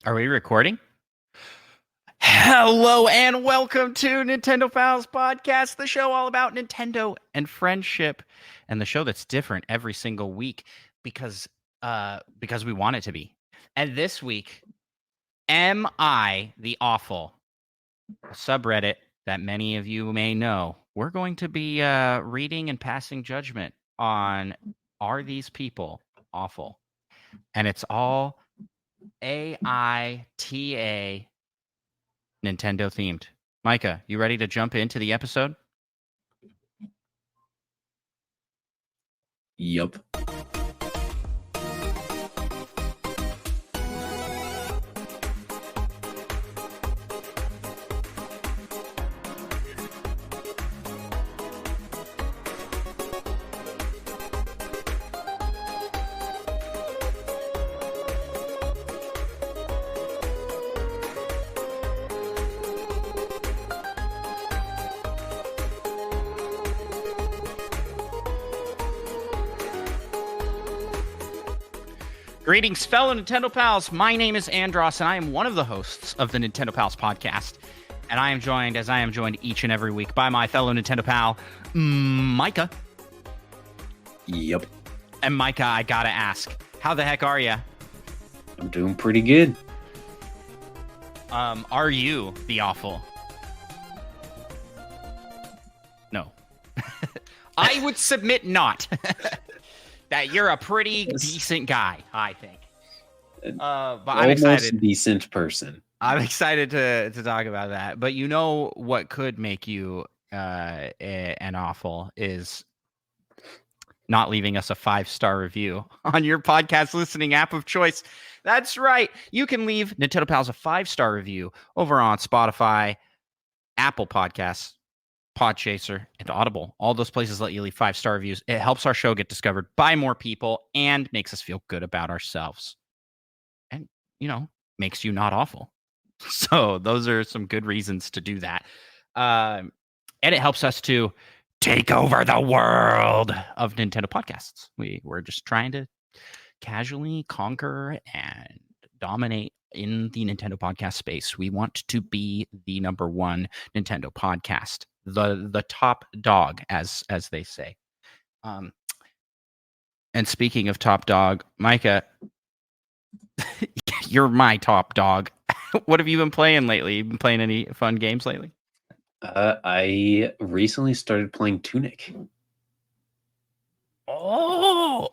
Are we recording? Hello and welcome to Nintendo Pals Podcast, the show all about Nintendo and friendship, and the show that's different every single week because we want it to be. And this week, Am I the Awful? A subreddit that many of you may know. We're going to be reading and passing judgment on are these people awful? And it's all AITAH Nintendo themed. Micah, you ready to jump into the episode? Yup. Greetings, fellow Nintendo Pals. My name is Andros, and I am one of the hosts of the Nintendo Pals podcast. And I am joined, as I am joined each and every week, by my fellow Nintendo pal, Micah. Yup. And Micah, I gotta ask, how the heck are you? I'm doing pretty good. Are you the awful? No. I would submit not. That you're a pretty decent guy, I think. But I'm excited. Decent person. I'm excited to talk about that. But you know what could make you an awful is not leaving us a 5-star review on your podcast listening app of choice. That's right. You can leave Nintendo Pals a 5-star review over on Spotify, Apple Podcasts, Podchaser, and Audible. All those places let you leave 5-star reviews. It helps our show get discovered by more people and makes us feel good about ourselves. And, makes you not awful. So those are some good reasons to do that. And it helps us to take over the world of Nintendo podcasts. We're just trying to casually conquer and dominate in the Nintendo podcast space. We want to be the number one Nintendo podcast. The top dog, as they say. And speaking of top dog, Micah, you're my top dog. What have you been playing lately? You been playing any fun games lately? I recently started playing Tunic. Oh!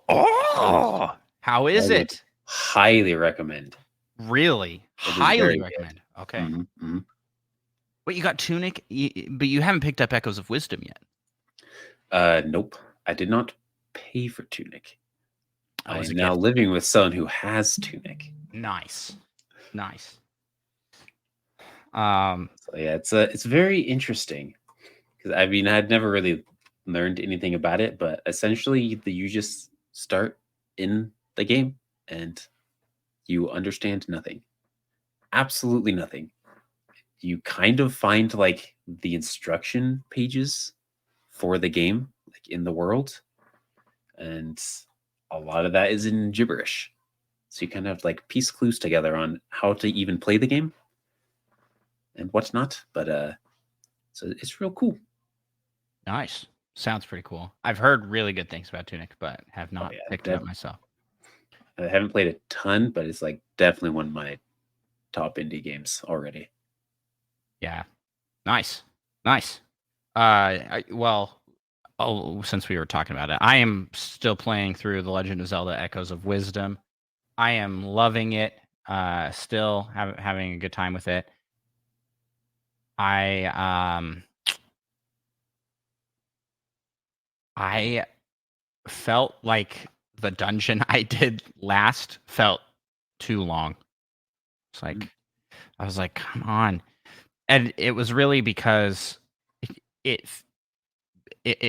How is it? Highly recommend. Really? Highly recommend. Good. Okay. Mm-hmm. Wait, you got Tunic, but you haven't picked up Echoes of Wisdom yet. Nope. I did not pay for Tunic. I'm now living with someone who has Tunic. Nice. So yeah, it's very interesting because I'd never really learned anything about it, but essentially you just start in the game and you understand nothing, absolutely nothing. You kind of find like the instruction pages for the game, like in the world, and a lot of that is in gibberish. So you kind of have like piece clues together on how to even play the game and whatnot. But so it's real cool. Nice. Sounds pretty cool. I've heard really good things about Tunic, but have not picked it up myself. I haven't played a ton, but it's like definitely one of my top indie games already. Yeah. Nice. Since we were talking about it, I am still playing through The Legend of Zelda Echoes of Wisdom. I am loving it. Still having a good time with it. I felt like the dungeon I did last felt too long. It's like, I was like, come on. And it was really because it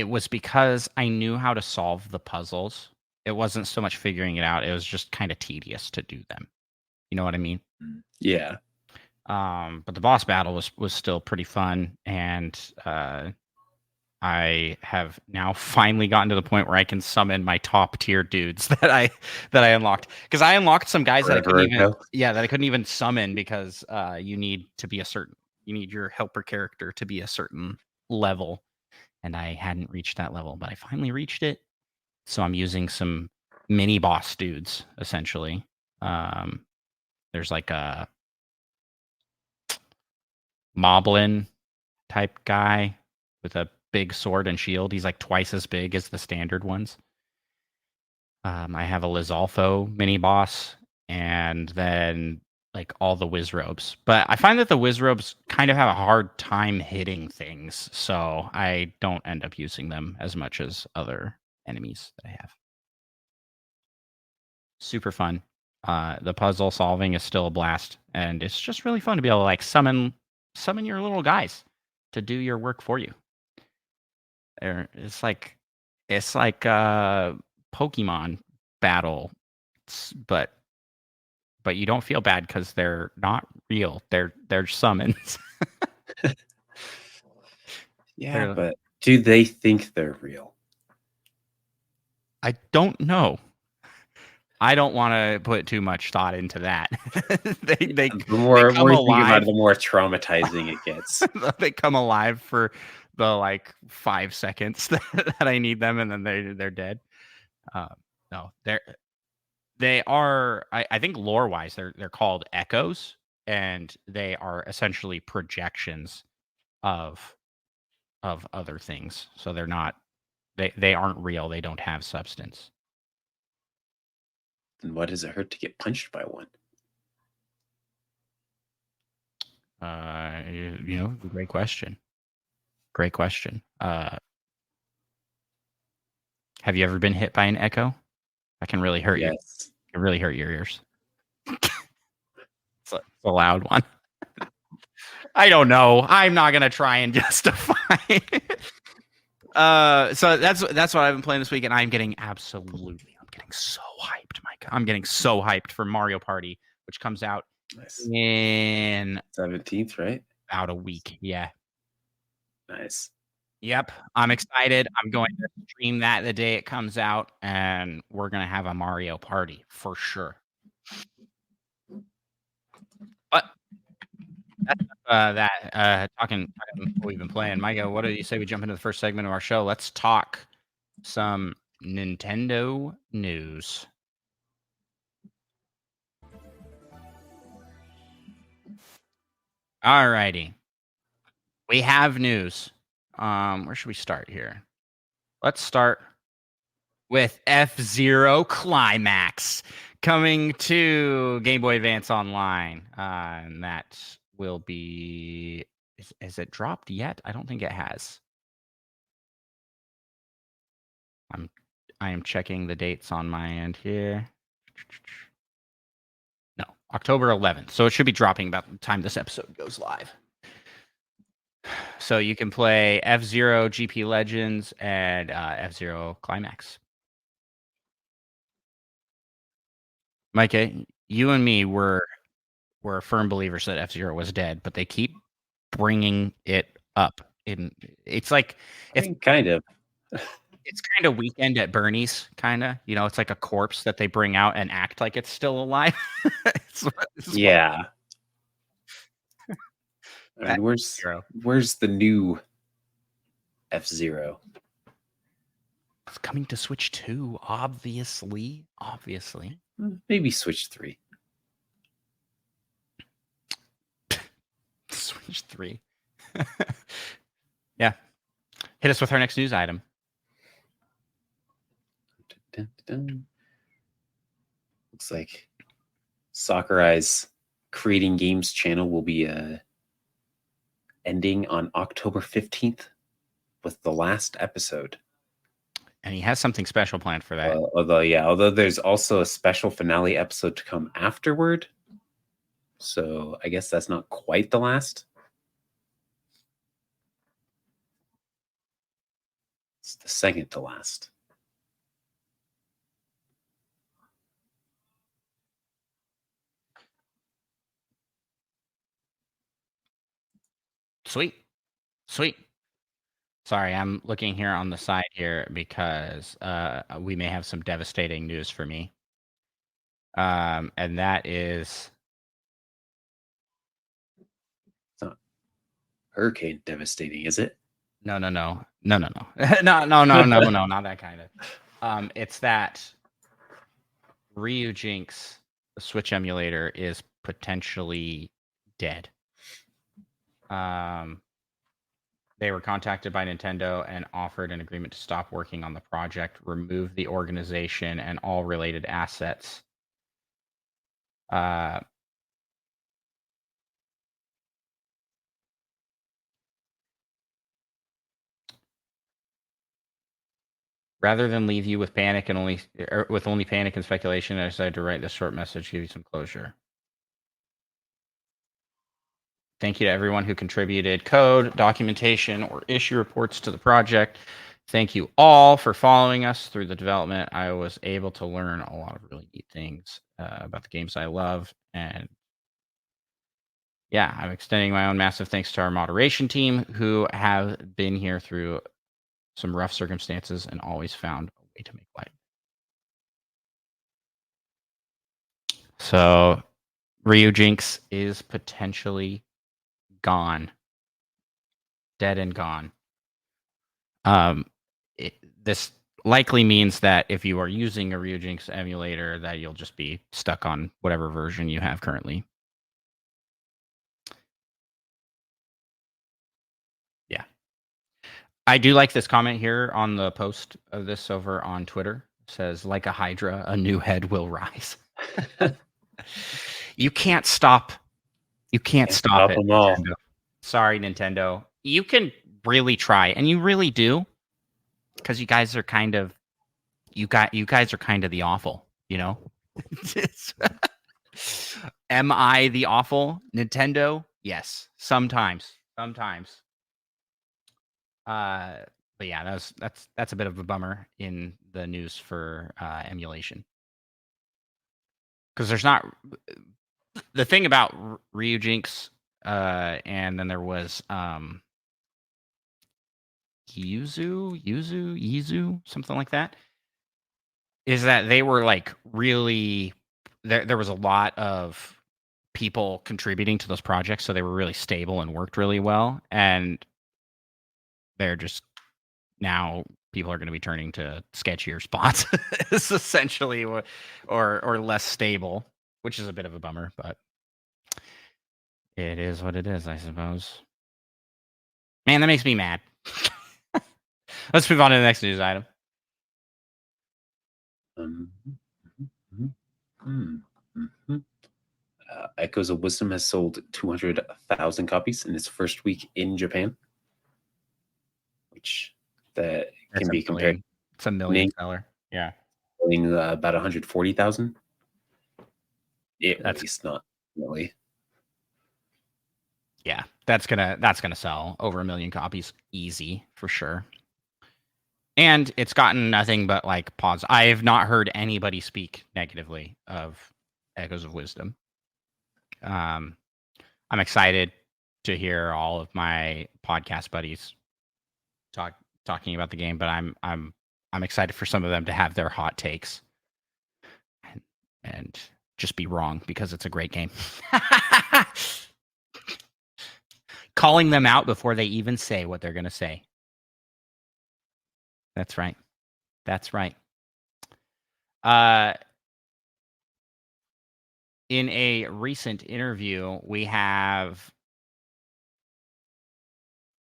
was because I knew how to solve the puzzles. It wasn't so much figuring it out. It was just kind of tedious to do them. You know what I mean? Yeah. But the boss battle was still pretty fun, and I have now finally gotten to the point where I can summon my top tier dudes that I unlocked, because I unlocked some guys that I couldn't Forever even ago. that I couldn't even summon because you need your helper character to be a certain level, and I hadn't reached that level, but I finally reached it. So I'm using some mini boss dudes essentially. There's like a Moblin type guy with a big sword and shield. He's like twice as big as the standard ones. I have a Lizalfo mini boss, and then like all the Wizrobes. But I find that the Wizrobes kind of have a hard time hitting things, so I don't end up using them as much as other enemies that I have. Super fun. The puzzle solving is still a blast, and it's just really fun to be able to like summon your little guys to do your work for you. It's like Pokemon battle, but you don't feel bad because they're not real. They're summons. Yeah, but do they think they're real? I don't know. I don't want to put too much thought into that. they The more come you think about alive. it, the more traumatizing it gets. They come alive for the like 5 seconds that I need them, and then they're dead. No, they are. I think lore wise, they're called echoes, and they are essentially projections of other things. So they're not. They aren't real. They don't have substance. Then what does it hurt to get punched by one? Great question. Great question. Have you ever been hit by an echo? That can really hurt you. Yes. It can really hurt your ears. It's a loud one. I don't know. I'm not gonna try and justify it. So that's what I've been playing this week, and I'm getting so hyped, Mike. I'm getting so hyped for Mario Party, which comes out in 17th, right? about a week. Yeah. Nice. Yep. I'm excited. I'm going to stream that the day it comes out, and we're gonna have a Mario Party for sure. But talking what we've been playing, Micah, what do you say we jump into the first segment of our show? Let's talk some Nintendo news. Alrighty. We have news. Where should we start here? Let's start with F-Zero Climax coming to Game Boy Advance Online. And that will be... Has it dropped yet? I don't think it has. I am checking the dates on my end here. No, October 11th. So it should be dropping about the time this episode goes live. So you can play F-Zero GP Legends and F-Zero Climax. Micah, you and me were firm believers that F-Zero was dead, but they keep bringing it up. It's like kind of. It's kind of Weekend at Bernie's, kind of. It's like a corpse that they bring out and act like it's still alive. Yeah. And where's the new F-Zero? It's coming to Switch 2, obviously. Maybe Switch 3. Switch 3. Yeah. Hit us with our next news item. Dun, dun, dun. Looks like Sakurai's Creating Games channel will be ending on October 15th with the last episode. And he has something special planned for that. Although there's also a special finale episode to come afterward. So I guess that's not quite the last. It's the second to last. Sweet. Sorry, I'm looking here on the side here because we may have some devastating news for me. And that is It's not hurricane devastating, is it? no, not that kind of. It's that Ryujinx, the Switch emulator, is potentially dead. They were contacted by Nintendo and offered an agreement to stop working on the project, remove the organization and all related assets. Rather than leave you with panic and only panic and speculation, I decided to write this short message, give you some closure. Thank you to everyone who contributed code, documentation, or issue reports to the project. Thank you all for following us through the development. I was able to learn a lot of really neat things about the games I love. And yeah, I'm extending my own massive thanks to our moderation team who have been here through some rough circumstances and always found a way to make light. So Ryujinx is potentially gone. Dead and gone. This likely means that if you are using a Ryujinx emulator, that you'll just be stuck on whatever version you have currently. Yeah. I do like this comment here on the post of this over on Twitter. It says, like a Hydra, a new head will rise. You can't stop. You can't stop it, them all. Nintendo. Sorry, Nintendo. You can really try, and you really do, because you guys are kind of you guys are kind of the awful, you know? Am I the awful? Nintendo? Yes. Sometimes. But yeah, that's a bit of a bummer in the news for emulation. Because there's not the thing about Ryujinx, and then there was Yuzu, something like that, is that they were like really there was a lot of people contributing to those projects, so they were really stable and worked really well, and they're just now people are going to be turning to sketchier spots is essentially or less stable, which is a bit of a bummer, but it is what it is, I suppose. Man, that makes me mad. Let's move on to the next news item. Echoes of Wisdom has sold 200,000 copies in its first week in Japan, which that can be compared. It's a million seller. Yeah. About 140,000. At least not really. Yeah, that's gonna sell over 1 million copies easy for sure. And it's gotten nothing but like pause. I have not heard anybody speak negatively of Echoes of Wisdom. I'm excited to hear all of my podcast buddies talking about the game, but I'm excited for some of them to have their hot takes and just be wrong because it's a great game. Calling them out before they even say what they're going to say. That's right. In a recent interview, we have,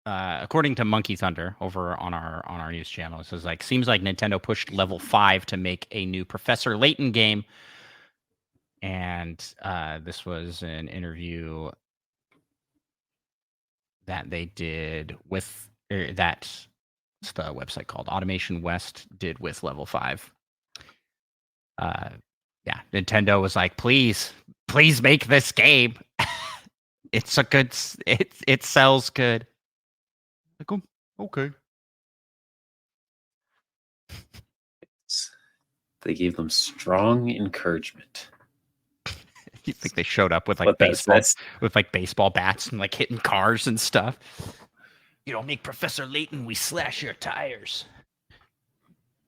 according to Monkey Thunder over on our news channel, it says like, seems like Nintendo pushed level 5 to make a new Professor Layton game. And this was an interview that they did with that's the website called Automation West did with level 5. Yeah, Nintendo was like, please make this game. It's a good, it sells good. Like, oh, okay. They gave them strong encouragement. You think they showed up with like baseball bats and like hitting cars and stuff? You don't make Professor Layton, we slash your tires.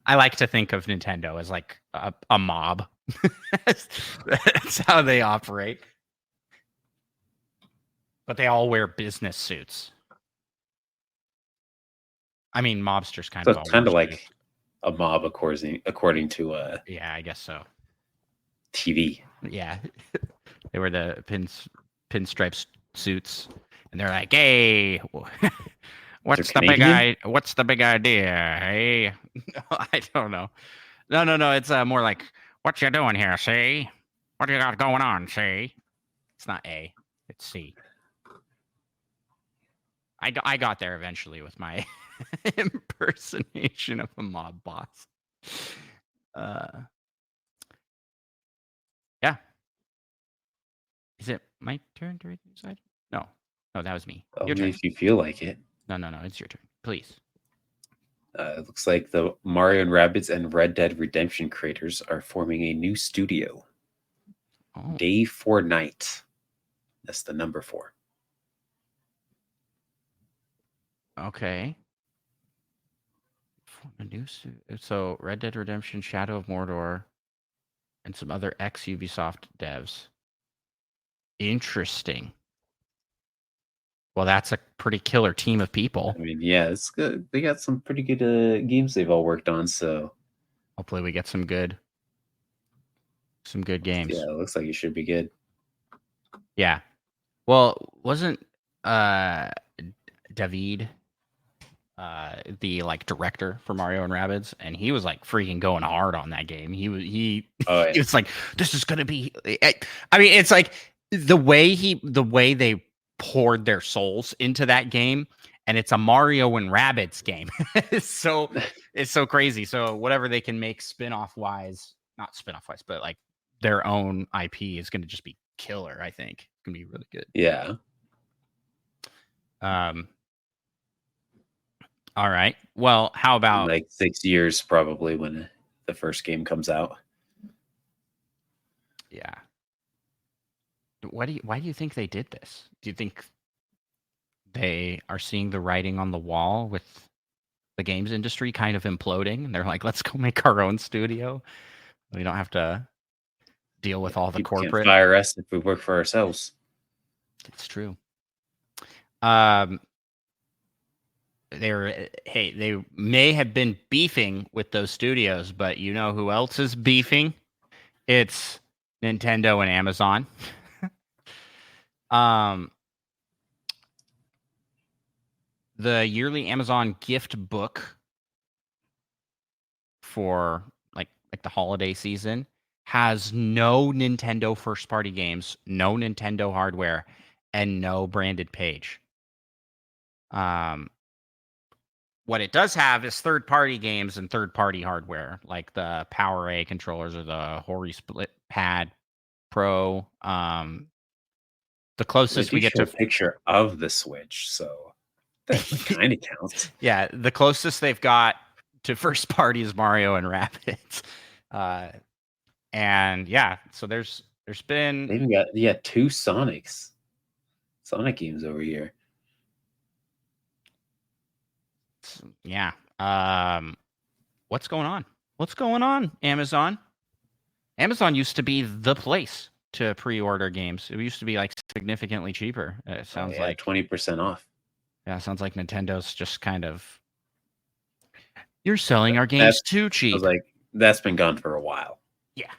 I like to think of Nintendo as like a mob. That's how they operate. But they all wear business suits. I mean, mobsters kind So of all kind of wear like suits. a mob, according to Yeah, I guess so. TV. Yeah, they wear the pinstripes suits, and they're like, "Hey, what's the Canadian? What's the big idea? Hey, no, I don't know. No. It's more like, what you doing here? See, what you got going on? See, it's not A, it's C. I got there eventually with my impersonation of a mob boss. Yeah. Is it my turn to read the side? No, that was me. Your Only turn. if you feel like it. No, it's your turn, please. It looks like the Mario and Rabbids and Red Dead Redemption creators are forming a new studio. Oh, Day 4 Night. That's the number 4. okay. So Red Dead Redemption, Shadow of Mordor, and some other ex-Ubisoft devs. Interesting. Well, that's a pretty killer team of people. I mean, yeah, it's good. They got some pretty good games they've all worked on. So hopefully we get some good games. yeah, it looks like it should be good. Yeah. Well, wasn't David the like director for Mario and Rabbids, and he was like freaking going hard on that game. He he was like, this is gonna be. I mean, it's like the way they poured their souls into that game, and it's a Mario and Rabbids game. it's so crazy. So whatever they can make not spin-off wise, but like their own IP is gonna just be killer. I think it's gonna be really good. Yeah. All right. Well, how about in like 6 years probably when the first game comes out? Yeah. Why do you think they did this? Do you think they are seeing the writing on the wall with the games industry kind of imploding, and they're like, let's go make our own studio? We don't have to deal with all the People corporate. Can't fire us if we work for ourselves. It's true. They may have been beefing with those studios, but you know who else is beefing? It's Nintendo and Amazon. The yearly Amazon gift book for like the holiday season has no Nintendo first party games, no Nintendo hardware, and no branded page. What it does have is third party games and third party hardware, like the Power A controllers or the Hori Split Pad Pro. The closest we get to a picture of the Switch, so that kind of counts. Yeah, the closest they've got to first party is Mario and Rabbids. And yeah, so there's been They even got 2 Sonic games over here. Yeah. What's going on? What's going on, Amazon? Amazon used to be the place to pre-order games. It used to be like significantly cheaper. It sounds like 20% off. Yeah, it sounds like Nintendo's just kind of, you're selling our games too cheap. I was like, that's been gone for a while. Yeah.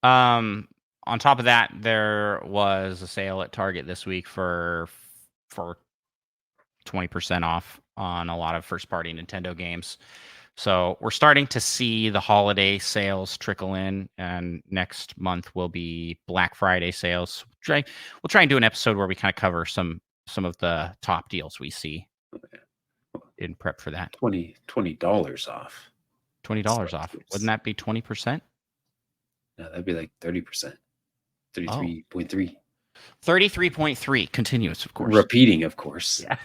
On top of that, there was a sale at Target this week for 20% off on a lot of first-party Nintendo games. So we're starting to see the holiday sales trickle in, and next month will be Black Friday sales. We'll try and do an episode where we kind of cover some of the top deals we see in prep for that. $20 off. $20 off. Wouldn't that be 20%? No, that'd be like 30%. 33.3. 33.3 continuous, of course. Repeating, of course. Yeah.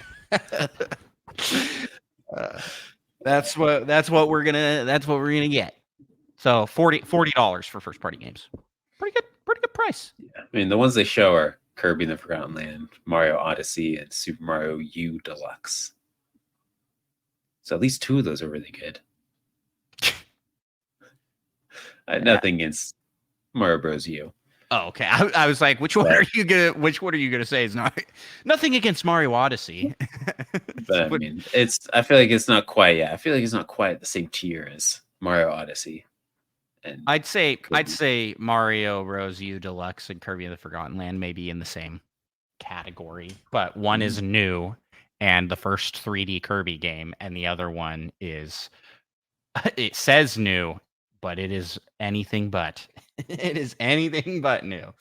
That's what we're gonna get. So $40 for first party games. Pretty good price. Yeah. I mean, the ones they show are Kirby and the Forgotten Land, Mario Odyssey, and Super Mario U Deluxe. So at least 2 of those are really good. Nothing against Mario Bros. U. Oh, okay. I was like, which one are you gonna say is not nothing against Mario Odyssey? But I mean, I feel like it's not quite. Yeah, I feel like it's not quite the same tier as Mario Odyssey. And I'd say Mario Bros. U Deluxe and Kirby and the Forgotten Land may be in the same category, but one is new and the first 3D Kirby game, and the other one is it says new, but it is anything but. It is anything but new.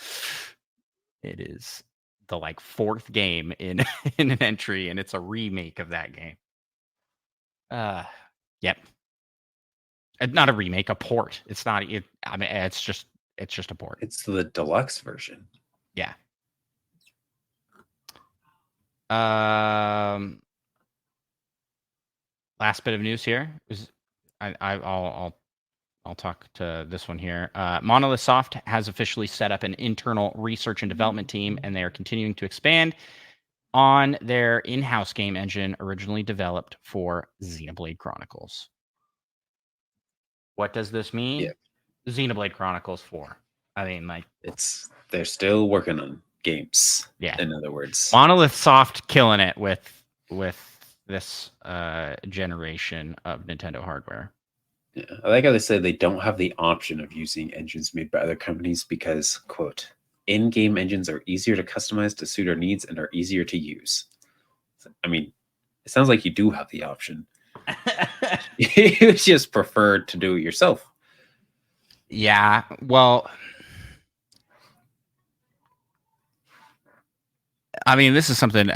It is the like 4th game in in an entry, and it's a remake of that game. Yep. Not a remake, a port. It's not. I mean, it's just a port. It's the deluxe version. Yeah. Last bit of news here is I'll talk to this one here. Monolith Soft has officially set up an internal research and development team, and they are continuing to expand on their in-house game engine originally developed for Xenoblade Chronicles. What does this mean? Yeah. Xenoblade Chronicles 4. I mean, like, they're still working on games. Yeah. In other words, Monolith Soft killing it with this generation of Nintendo hardware. Yeah, I like how they say they don't have the option of using engines made by other companies because, quote, in-game engines are easier to customize to suit our needs and are easier to use. I mean, it sounds like you do have the option. You just prefer to do it yourself. Yeah, well, I mean, this is something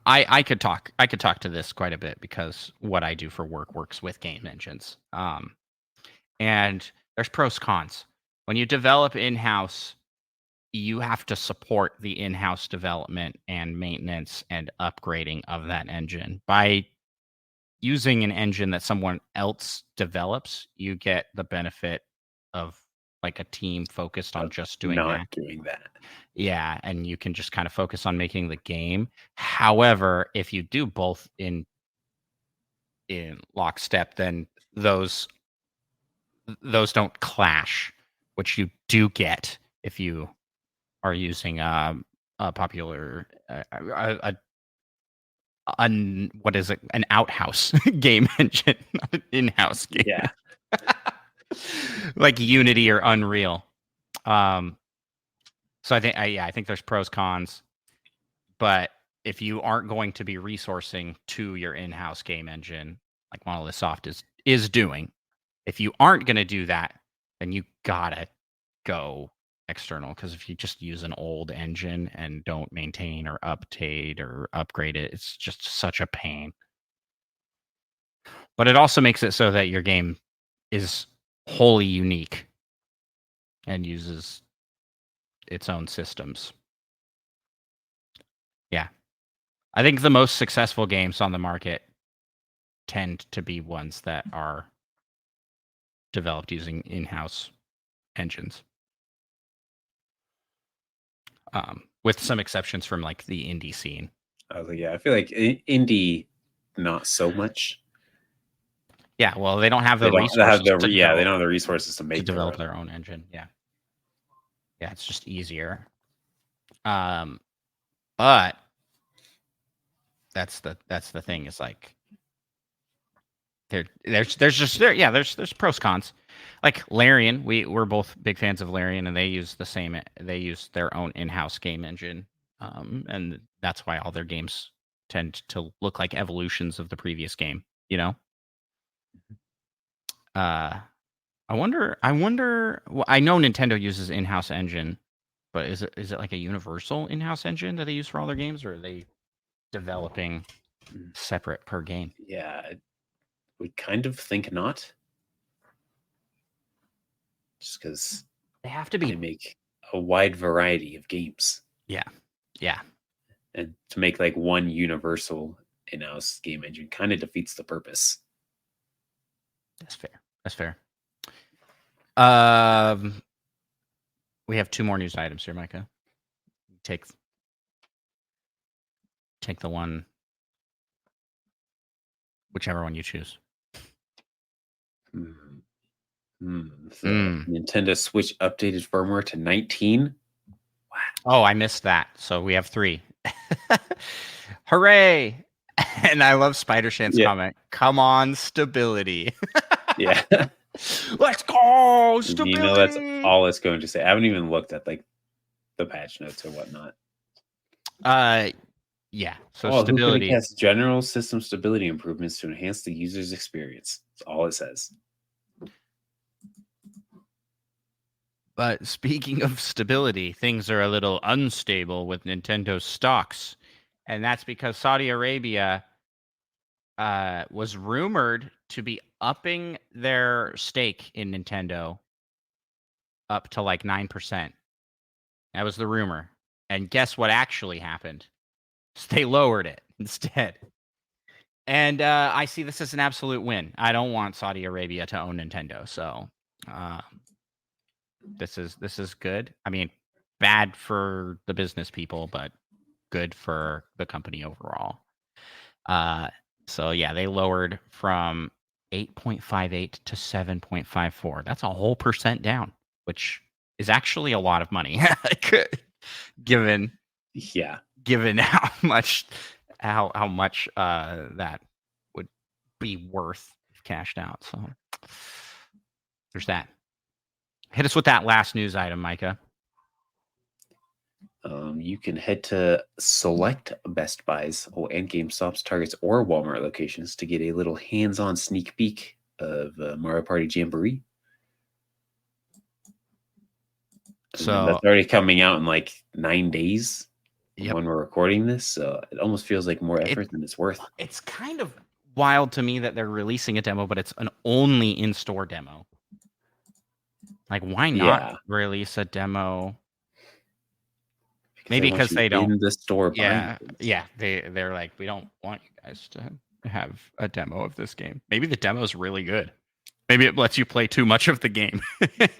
I could talk to this quite a bit because what I do for work works with game engines. And there's pros cons. When you develop in-house, you have to support the in-house development and maintenance and upgrading of that engine. By using an engine that someone else develops, you get the benefit of like a team focused on just doing that. Yeah, and you can just kind of focus on making the game. However, if you do both in lockstep, then those don't clash, which you do get if you are using a popular what is it? An outhouse game engine, not an in-house game. Yeah. Like Unity or Unreal. So I think there's pros cons, but if you aren't going to be resourcing to your in-house game engine, like Monolith Soft is doing, if you aren't going to do that, then you gotta go external. Because if you just use an old engine and don't maintain or update or upgrade it, it's just such a pain. But it also makes it so that your game is wholly unique and uses its own systems. Yeah. I think the most successful games on the market tend to be ones that are developed using in-house engines. With some exceptions from like the indie scene. I feel like indie, not so much. Yeah, well, they don't have the resources. They don't have the resources to develop their own engine. Yeah, it's just easier. But that's the thing. Is like there's pros cons. Like Larian, we're both big fans of Larian, and they use their own in-house game engine, and that's why all their games tend to look like evolutions of the previous game. You know. I wonder. Well, I know Nintendo uses in-house engine, but is it like a universal in-house engine that they use for all their games, or are they developing separate per game? Yeah, we kind of think not. Just because they have to be. They make a wide variety of games. Yeah. And to make like one universal in-house game engine kind of defeats the purpose. That's fair. We have 2 more news items here, Micah. Take the one, whichever one you choose. The Nintendo Switch updated firmware to 19. Oh, I missed that. So we have 3. Hooray! And I love Spider Shan's comment. Come on, stability. Yeah. Let's go, stability. You know, that's all it's going to say. I haven't even looked at like the patch notes or whatnot. Yeah. So stability. Has general system stability improvements to enhance the user's experience. That's all it says. But speaking of stability, things are a little unstable with Nintendo stocks. And that's because Saudi Arabia was rumored to be upping their stake in Nintendo up to like 9%. That was the rumor. And guess what actually happened? They lowered it instead. And I see this as an absolute win. I don't want Saudi Arabia to own Nintendo. So this is good. I mean, bad for the business people, but good for the company overall. So yeah, they lowered from 8.58 to 7.54. That's a whole percent down, which is actually a lot of money, given how much that would be worth if cashed out. So there's that. Hit us with that last news item, Micah. You can head to select Best Buys and GameStop's, Targets, or Walmart locations to get a little hands-on sneak peek of Mario Party Jamboree. So that's already coming out in like 9 days when we're recording this. So it almost feels like more effort than it's worth. It's kind of wild to me that they're releasing a demo, but it's an only in-store demo. Like, why not release a demo? Maybe because they don't in the store. Yeah, they're like, we don't want you guys to have a demo of this game. Maybe the demo is really good. Maybe it lets you play too much of the game.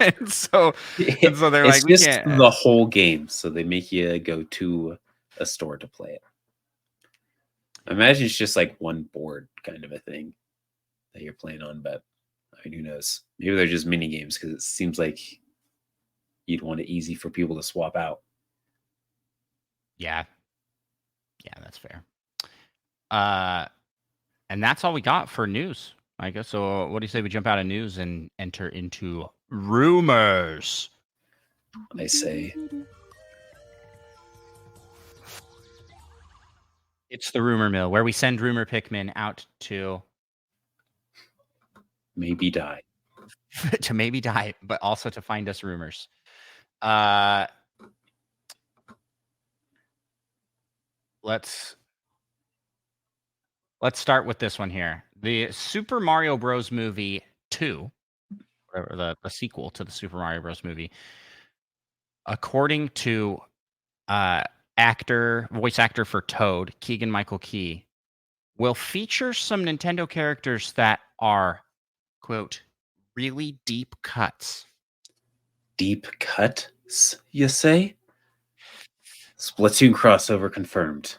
and so they're it's like, we can't the whole game. So they make you go to a store to play it. I imagine it's just like one board kind of a thing that you're playing on, but I mean, who knows? Maybe they're just mini games because it seems like you'd want it easy for people to swap out. Yeah, that's fair. And that's all we got for news, I guess. So what do you say we jump out of news and enter into rumors? I say it's the rumor mill, where we send rumor Pikmin out to maybe die. to maybe die, but also to find us rumors. Let's start with this one here. The Super Mario Bros. Movie 2, or the sequel to the Super Mario Bros. Movie, according to voice actor for Toad, Keegan-Michael Key, will feature some Nintendo characters that are, quote, really deep cuts. Deep cuts, you say? Splatoon crossover confirmed.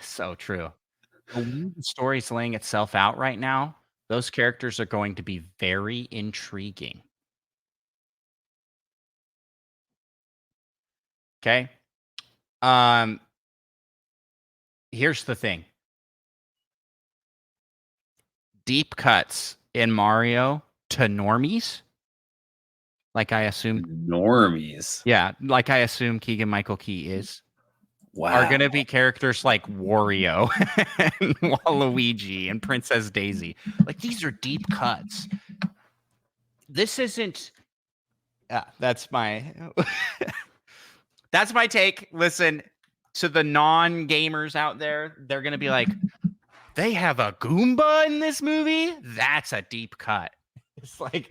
So true. The story's laying itself out right now. Those characters are going to be very intriguing. Okay. Here's the thing. Deep cuts in Mario to normies. Like I assume normies. Yeah, like I assume Keegan-Michael Key is. Wow. Are going to be characters like Wario and Waluigi and Princess Daisy. Like, these are deep cuts. This isn't... that's my... that's my take. Listen, to the non-gamers out there, they're going to be like, they have a Goomba in this movie? That's a deep cut. It's like...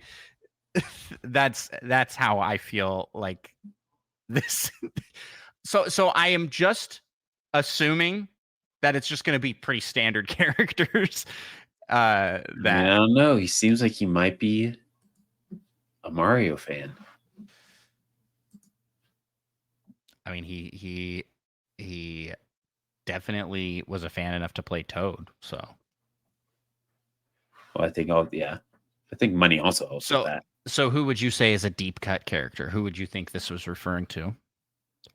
that's how I feel like this... So I am just assuming that it's just going to be pretty standard characters. I don't know. He seems like he might be a Mario fan. I mean, he definitely was a fan enough to play Toad. So, Well, I think I think money also helps with so, that. so who would you say is a deep cut character? Who would you think this was referring to?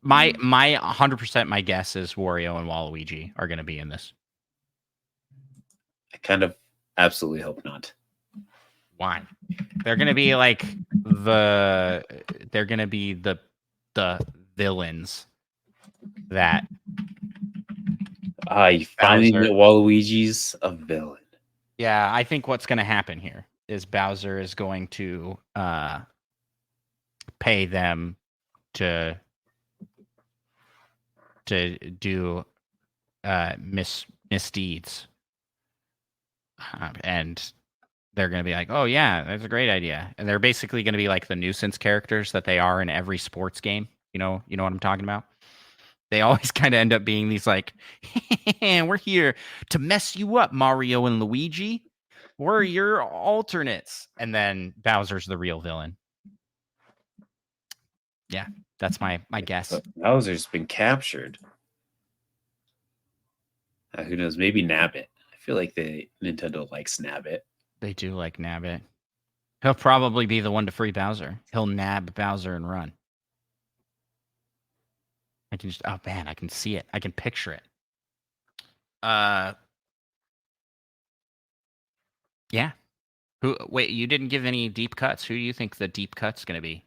My 100% my guess is Wario and Waluigi are going to be in this. I kind of absolutely hope not. Why? They're going to be like they're going to be the villains that I finally Bowser. admit Waluigi's a villain. Yeah, I think what's going to happen here is Bowser is going to pay them to do misdeeds, and they're going to be like, "Oh yeah, that's a great idea," and they're basically going to be like the nuisance characters that they are in every sports game. You know what I'm talking about. They always kind of end up being these like, "We're here to mess you up, Mario and Luigi. We're your alternates," and then Bowser's the real villain. Yeah, that's my guess. But Bowser's been captured. Who knows? Maybe Nabbit. I feel like Nintendo likes Nabbit. They do like Nabbit. He'll probably be the one to free Bowser. He'll nab Bowser and run. I can just, oh man, I can see it. I can picture it. Yeah. Wait, you didn't give any deep cuts. Who do you think the deep cut's going to be?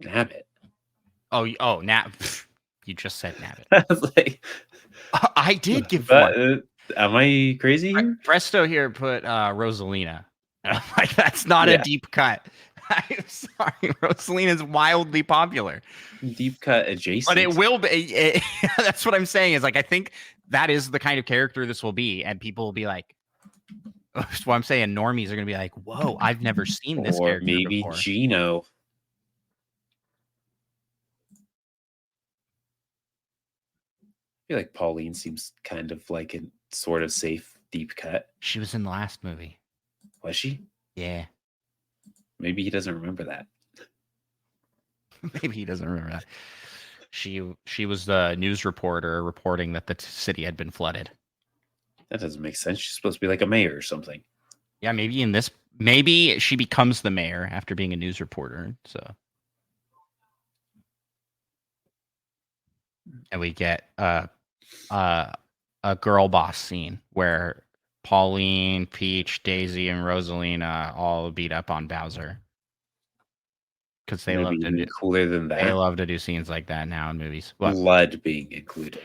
Nabbit. Oh, Nab. You just said Nabbit. I was like, I did give one. Am I crazy here? Presto here put Rosalina. And I'm like, that's not a deep cut. I'm sorry. Rosalina's wildly popular. Deep cut adjacent. But it will be. That's what I'm saying is like, I think that is the kind of character this will be. And people will be like, that's what I'm saying. Normies are going to be like, whoa, I've never seen this character maybe before. Gino. I feel like Pauline seems kind of like a sort of safe deep cut. She was in the last movie. Was she? Yeah. Maybe he doesn't remember that. Maybe he doesn't remember that. She was the news reporter reporting that the city had been flooded. That doesn't make sense. She's supposed to be like a mayor or something. Yeah, maybe she becomes the mayor after being a news reporter. So, and we get a girl boss scene where Pauline, Peach, Daisy, and Rosalina all beat up on Bowser because they love to do cooler than that. They love to do scenes like that now in movies. What? Blood being included.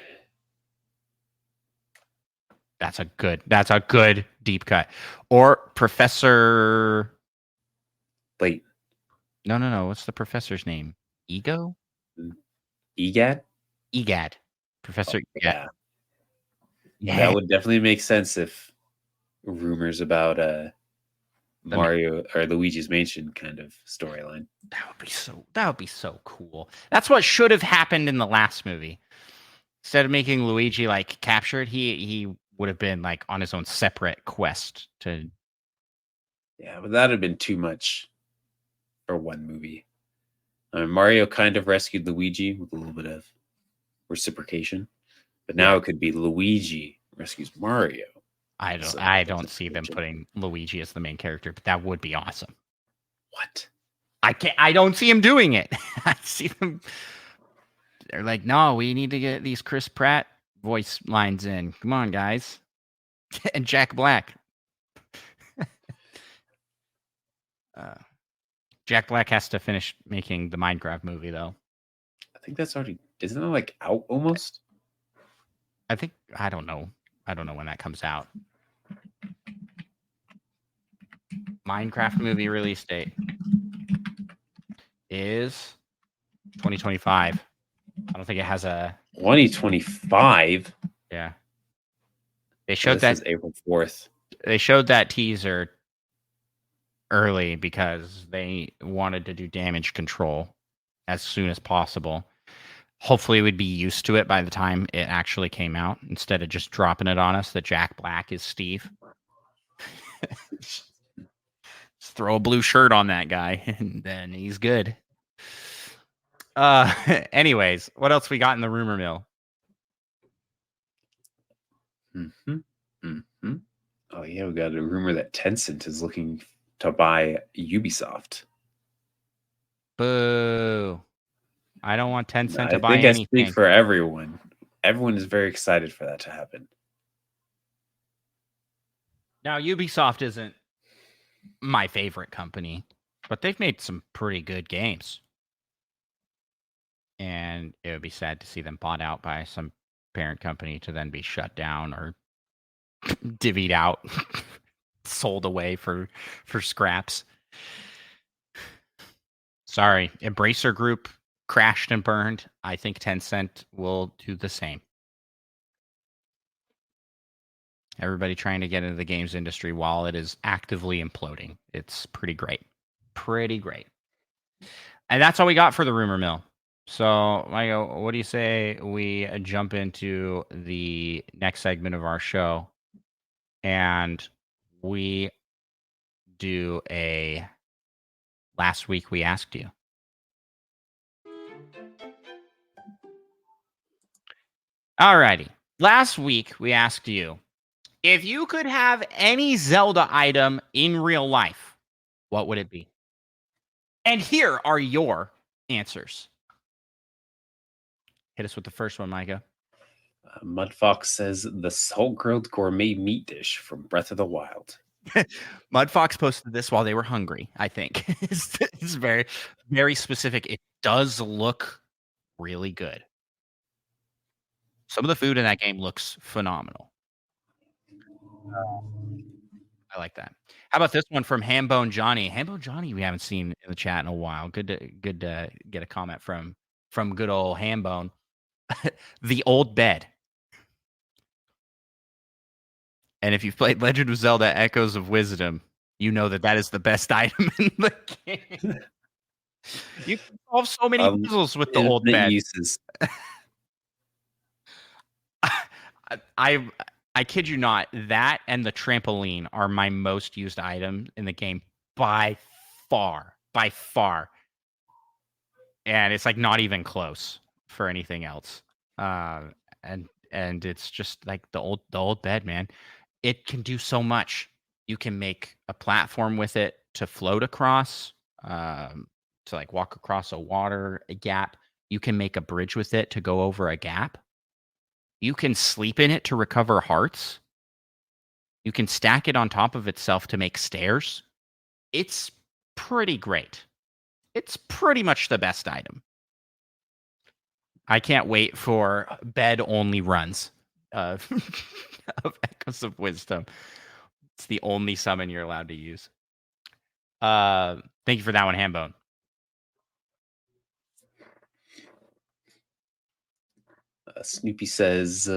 That's a good deep cut. Or Professor. Wait. No. What's the professor's name? Egad? Egad. Professor Egad. Yeah. That would definitely make sense if rumors about Mario or Luigi's Mansion kind of storyline. That would be so cool. That's what should have happened in the last movie. Instead of making Luigi like captured, he would have been like on his own separate quest to. Yeah, but that'd have been too much for one movie. I mean, Mario kind of rescued Luigi with a little bit of reciprocation, but now it could be Luigi rescues Mario. I don't see them putting Luigi as the main character, but that would be awesome. What? I don't see him doing it. I see them. They're like, no, we need to get these Chris Pratt voice lines in. Come on, guys. And Jack Black. Jack Black has to finish making the Minecraft movie, though. I think that's already, isn't it like out almost? I don't know. I don't know when that comes out. Minecraft movie release date is 2025. I don't think it has a 2025. Yeah. They showed that April 4th. They showed that teaser early because they wanted to do damage control as soon as possible. Hopefully we'd be used to it by the time it actually came out instead of just dropping it on us that Jack Black is Steve. Just throw a blue shirt on that guy and then he's good. Anyways, what else we got in the rumor mill? Oh yeah, we got a rumor that Tencent is looking to buy Ubisoft. Boo. I don't want Tencent to I buy think I speak anything. for everyone. Everyone is very excited for that to happen. Now, Ubisoft isn't my favorite company, but they've made some pretty good games. And it would be sad to see them bought out by some parent company to then be shut down or divvied out, sold away for scraps. Sorry, Embracer Group crashed and burned. I think Tencent will do the same. Everybody trying to get into the games industry while it is actively imploding. It's pretty great. Pretty great. And that's all we got for the rumor mill. So, Michael, what do you say we jump into the next segment of our show and we do a last week we asked you? Alrighty. Last week we asked you if you could have any Zelda item in real life, what would it be? And here are your answers. Hit us with the first one, Micah. Mudfox says the salt-grilled gourmet meat dish from Breath of the Wild. Mudfox posted this while they were hungry, I think. It's very, very specific. It does look really good. Some of the food in that game looks phenomenal. I like that. How about this one from Hambone Johnny? Hambone Johnny, we haven't seen in the chat in a while. Good to get a comment from good old Hambone. The old bed. And if you've played Legend of Zelda: Echoes of Wisdom, you know that is the best item in the game. You can solve so many puzzles with the old bed. Uses. I kid you not, that and the trampoline are my most used item in the game by far. By far. And it's like not even close for anything else. And it's just like the old bed, man. It can do so much. You can make a platform with it to float across, to like walk across a gap. You can make a bridge with it to go over a gap. You can sleep in it to recover hearts. You can stack it on top of itself to make stairs. It's pretty great. It's pretty much the best item. I can't wait for bed-only runs of Echoes of Wisdom. It's the only summon you're allowed to use. Thank you for that one, Hambone. Snoopy says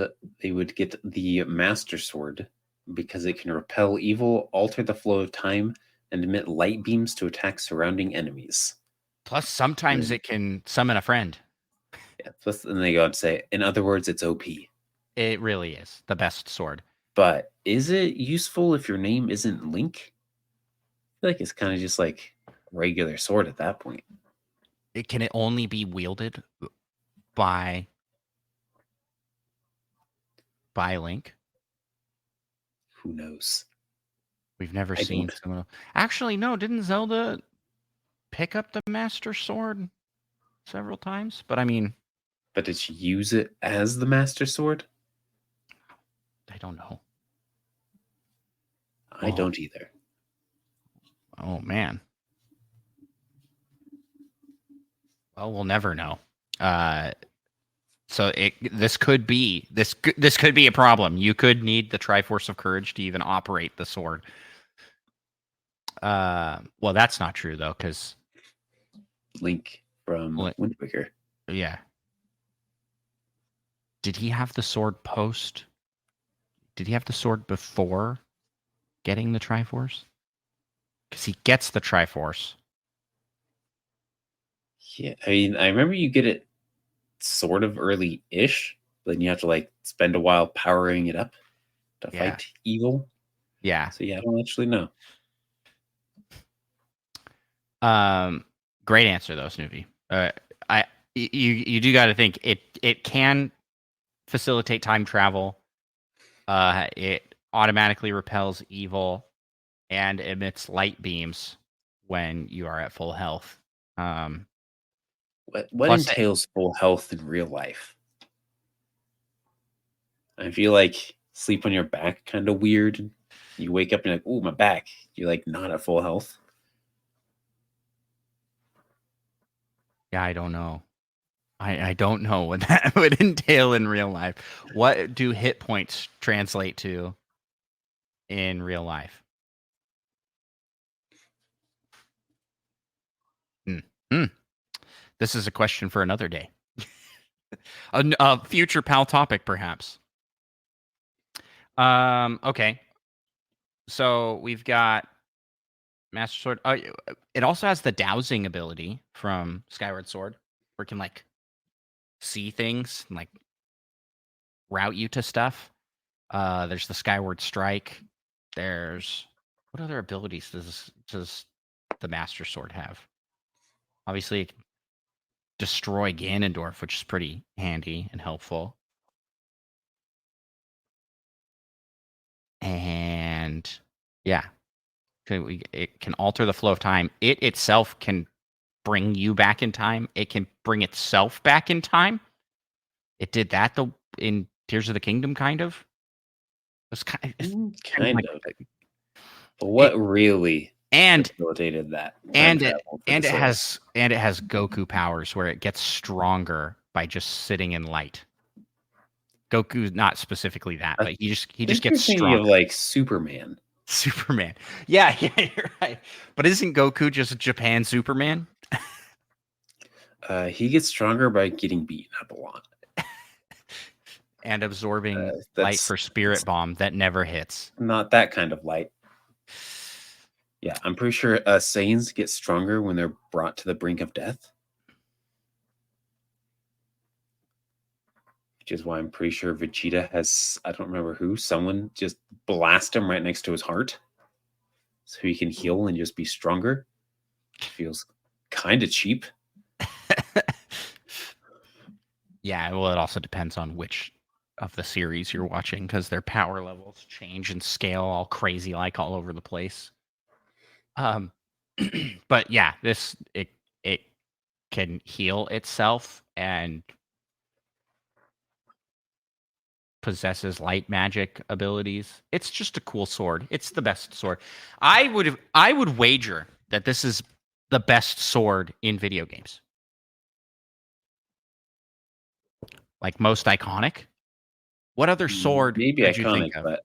they would get the Master Sword because it can repel evil, alter the flow of time, and emit light beams to attack surrounding enemies. Plus, sometimes it can summon a friend. Yeah, plus, and they go and say, in other words, it's OP. It really is the best sword. But is it useful if your name isn't Link? I feel like it's kind of just like a regular sword at that point. Can it only be wielded by Link? Who knows? We've never seen someone. Actually, no. Didn't Zelda pick up the Master Sword several times? But I mean, but did she use it as the Master Sword? I don't know. I don't either. Oh man. Well, we'll never know. So this could be a problem. You could need the Triforce of Courage to even operate the sword. Well, that's not true though, because Link from Wind Waker. Yeah. Did he have the sword post? Did he have the sword before getting the Triforce? Because he gets the Triforce. Yeah, I mean, I remember you get it sort of early-ish, but then you have to like spend a while powering it up to fight evil. Yeah. So yeah, I don't actually know. Great answer though, Snoopy. you do got to think it can facilitate time travel. It automatically repels evil and emits light beams when you are at full health. What Plus, entails full health in real life? I feel like sleep on your back kind of weird. You wake up and you're like, "Ooh, my back." You're like not at full health. yeah, I don't know. I don't know what that would entail in real life. What do hit points translate to in real life? Hmm. This is a question for another day. A future pal topic, perhaps. Okay. So we've got Master Sword. It also has the dowsing ability from Skyward Sword, where it can like see things and like route you to stuff. There's the Skyward Strike. There's what other abilities does the Master Sword have? Obviously, it can destroy Ganondorf, which is pretty handy and helpful. And yeah, it can alter the flow of time. It itself can bring you back in time. It can bring itself back in time. It did that in Tears of the Kingdom, kind of. It's kind of Kind like of. But it, what really and facilitated that time and it travel for the and it sword? has Goku powers where it gets stronger by just sitting in light. Goku, not specifically that, I but he just think you're gets thinking of stronger. like Superman. Superman. Yeah, yeah, you're right. But isn't Goku just Japan Superman? He gets stronger by getting beaten up a lot. And absorbing light That's for Spirit Bomb that never hits. not that kind of light. Yeah, I'm pretty sure Saiyans get stronger when they're brought to the brink of death. Which is why I'm pretty sure Vegeta has, I don't remember who, someone just blast him right next to his heart so he can heal and just be stronger. Feels kind of cheap. Yeah, well, it also depends on which of the series you're watching because their power levels change and scale all crazy like all over the place. Um, but yeah, it can heal itself and possesses light magic abilities. It's just a cool sword. It's the best sword. I would wager that this is the best sword in video games. Like most iconic. What other sword Maybe could you think iconic, of? but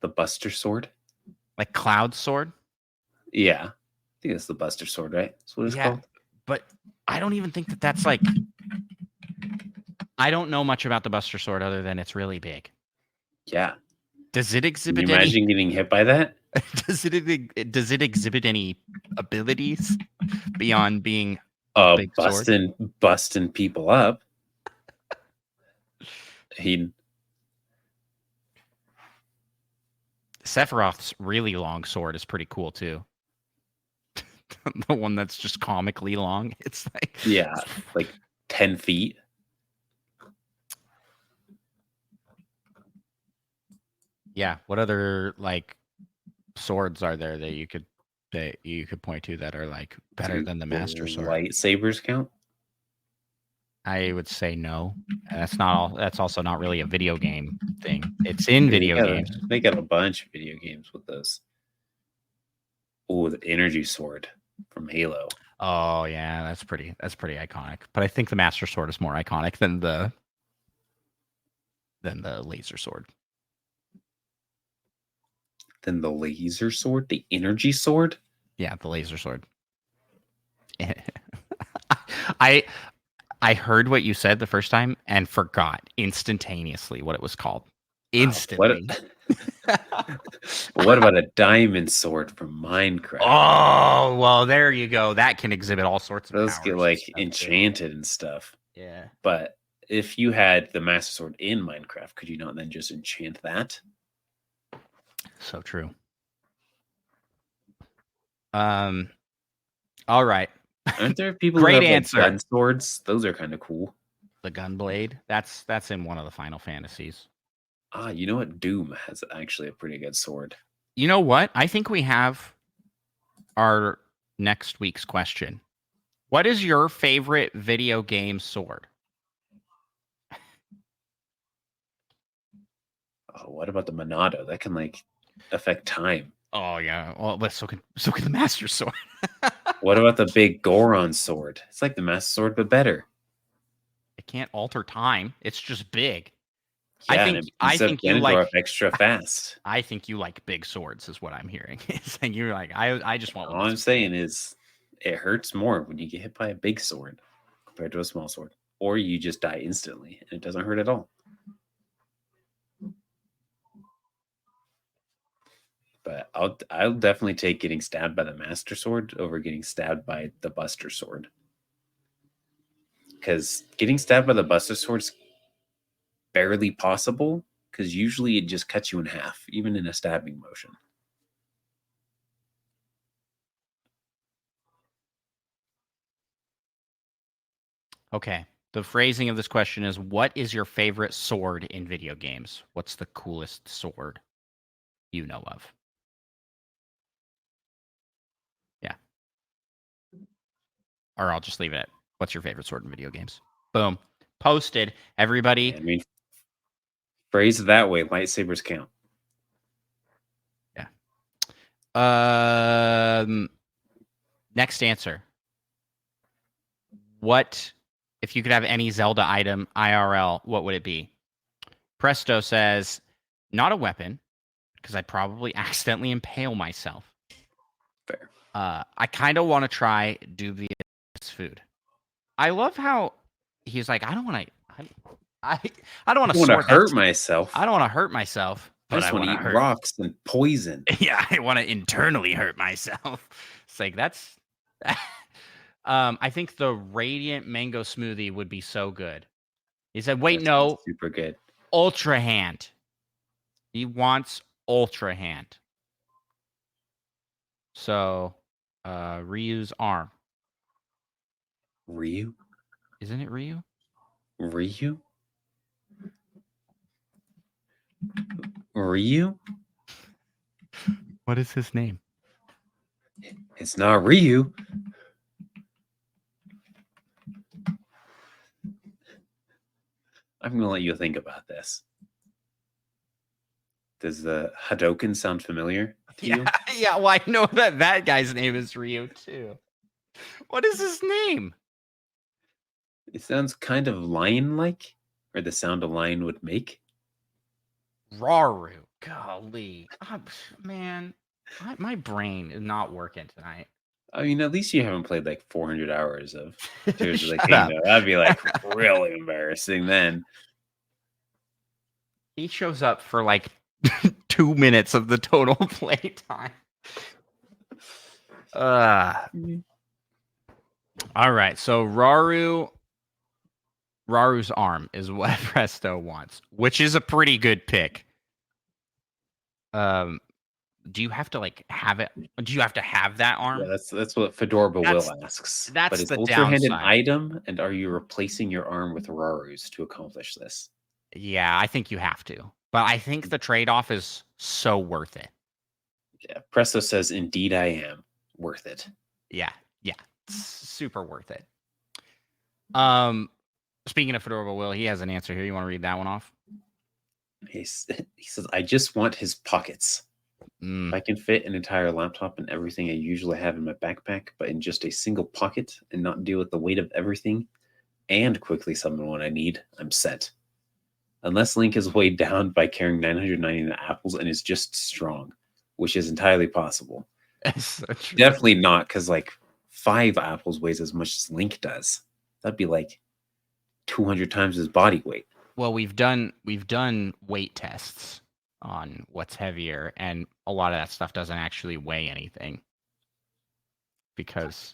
the Buster Sword? Like Cloud Sword? Yeah. I think that's the Buster Sword, right? That's what it's Yeah, called. but I don't even think that that's like. I don't know much about the Buster Sword other than it's really big. Yeah. Does it Can you exhibit any? imagine getting hit by that? Does it exhibit any abilities beyond being a big sword? Busting people up. He Sephiroth's really long sword is pretty cool too. The one that's just comically long. It's like Yeah, like 10 feet. yeah. What other like swords are there that you could point to that are like better Do than the Master Sword? lightsabers count? I would say no. And that's not all. That's also not really a video game thing. It's in Dude, video games. they got a bunch of video games with those. Oh, the energy sword from Halo. Oh yeah, that's pretty iconic. But I think the Master Sword is more iconic than the laser sword. Then the laser sword, the energy sword. Yeah, the laser sword. I I heard what you said the first time and forgot instantaneously what it was called. What? Instantly. What about a diamond sword from Minecraft? Oh, well, there you go. That can exhibit all sorts of Those get powers and like stuff too. enchanted and stuff. Yeah. But if you had the Master Sword in Minecraft, could you not then just enchant that? So true. Um all right. Aren't there people who Great have like answer. gun swords? Those are kind of cool. The Gunblade. That's in one of the Final Fantasies. Ah, you know what? Doom has actually a pretty good sword. You know what? I think we have our next week's question. What is your favorite video game sword? Oh, what about the Monado? That can like affect time. Oh yeah. Well, but so can the Master Sword. What about the big Goron sword? It's like the Master Sword, but better. It can't alter time. It's just big. Yeah, I and it I beats up think you Ganondorf like extra fast. I think you like big swords is what I'm hearing. It's like you're like I just want one. All I'm saying is it hurts more when you get hit by a big sword compared to a small sword. Or you just die instantly and it doesn't hurt at all. But I'll definitely take getting stabbed by the Master Sword over getting stabbed by the Buster Sword. Because getting stabbed by the Buster Sword's barely possible, because usually it just cuts you in half, even in a stabbing motion. Okay. The phrasing of this question is, what is your favorite sword in video games? What's the coolest sword you know of? Yeah. Or I'll just leave it at, what's your favorite sword in video games? Boom. Posted. Everybody. I mean, phrase it that way, lightsabers count. Yeah. Next answer. What, if you could have any Zelda item IRL, what would it be? Presto says, not a weapon, because I'd probably accidentally impale myself. Fair. I kind of want to try dubious food. I love how he's like, I don't want to. I don't want to hurt myself. I don't want to hurt myself, but I want to want eat hurt rocks and poison. Yeah, I want to internally hurt myself. It's like that's. I think the radiant mango smoothie would be so good. He said, "Wait, no, super good. Ultra hand. He wants Ultra hand." So, Ryu's arm. Ryu? Isn't it Ryu? Ryu? Ryu? What is his name? It's not Ryu. I'm going to let you think about this. Does the Hadoken sound familiar to you? Yeah, well, I know that guy's name is Ryu, too. What is his name? It sounds kind of lion-like, or the sound a lion would make. Raru. Golly. Man, my brain is not working tonight. I mean, at least you haven't played like 400 hours of Tears of the Shut up. Kingdom. That'd be like really embarrassing then. He shows up for like 2 minutes of the total play time. All right, so Raru's arm is what Presto wants, which is a pretty good pick. Do you have to like have it? Do you have to have that arm? Yeah, that's what Fedorba Will asks. That's but is the Ultra Hand an downside. item, and are you replacing your arm with Raru's to accomplish this? Yeah, I think you have to. But I think the trade-off is so worth it. Yeah, Presto says, "Indeed, I am worth it." Yeah, super worth it. Speaking of Fedorba Will, he has an answer here. You want to read that one off? He says, "I just want his pockets. If I can fit an entire laptop and everything I usually have in my backpack, but in just a single pocket and not deal with the weight of everything, and quickly summon what I need, I'm set. Unless Link is weighed down by carrying 999 apples and is just strong, which is entirely possible." So Definitely not, because like 5 apples weighs as much as Link does. That'd be like 200 times his body weight. Well, we've done weight tests on what's heavier, and a lot of that stuff doesn't actually weigh anything. Because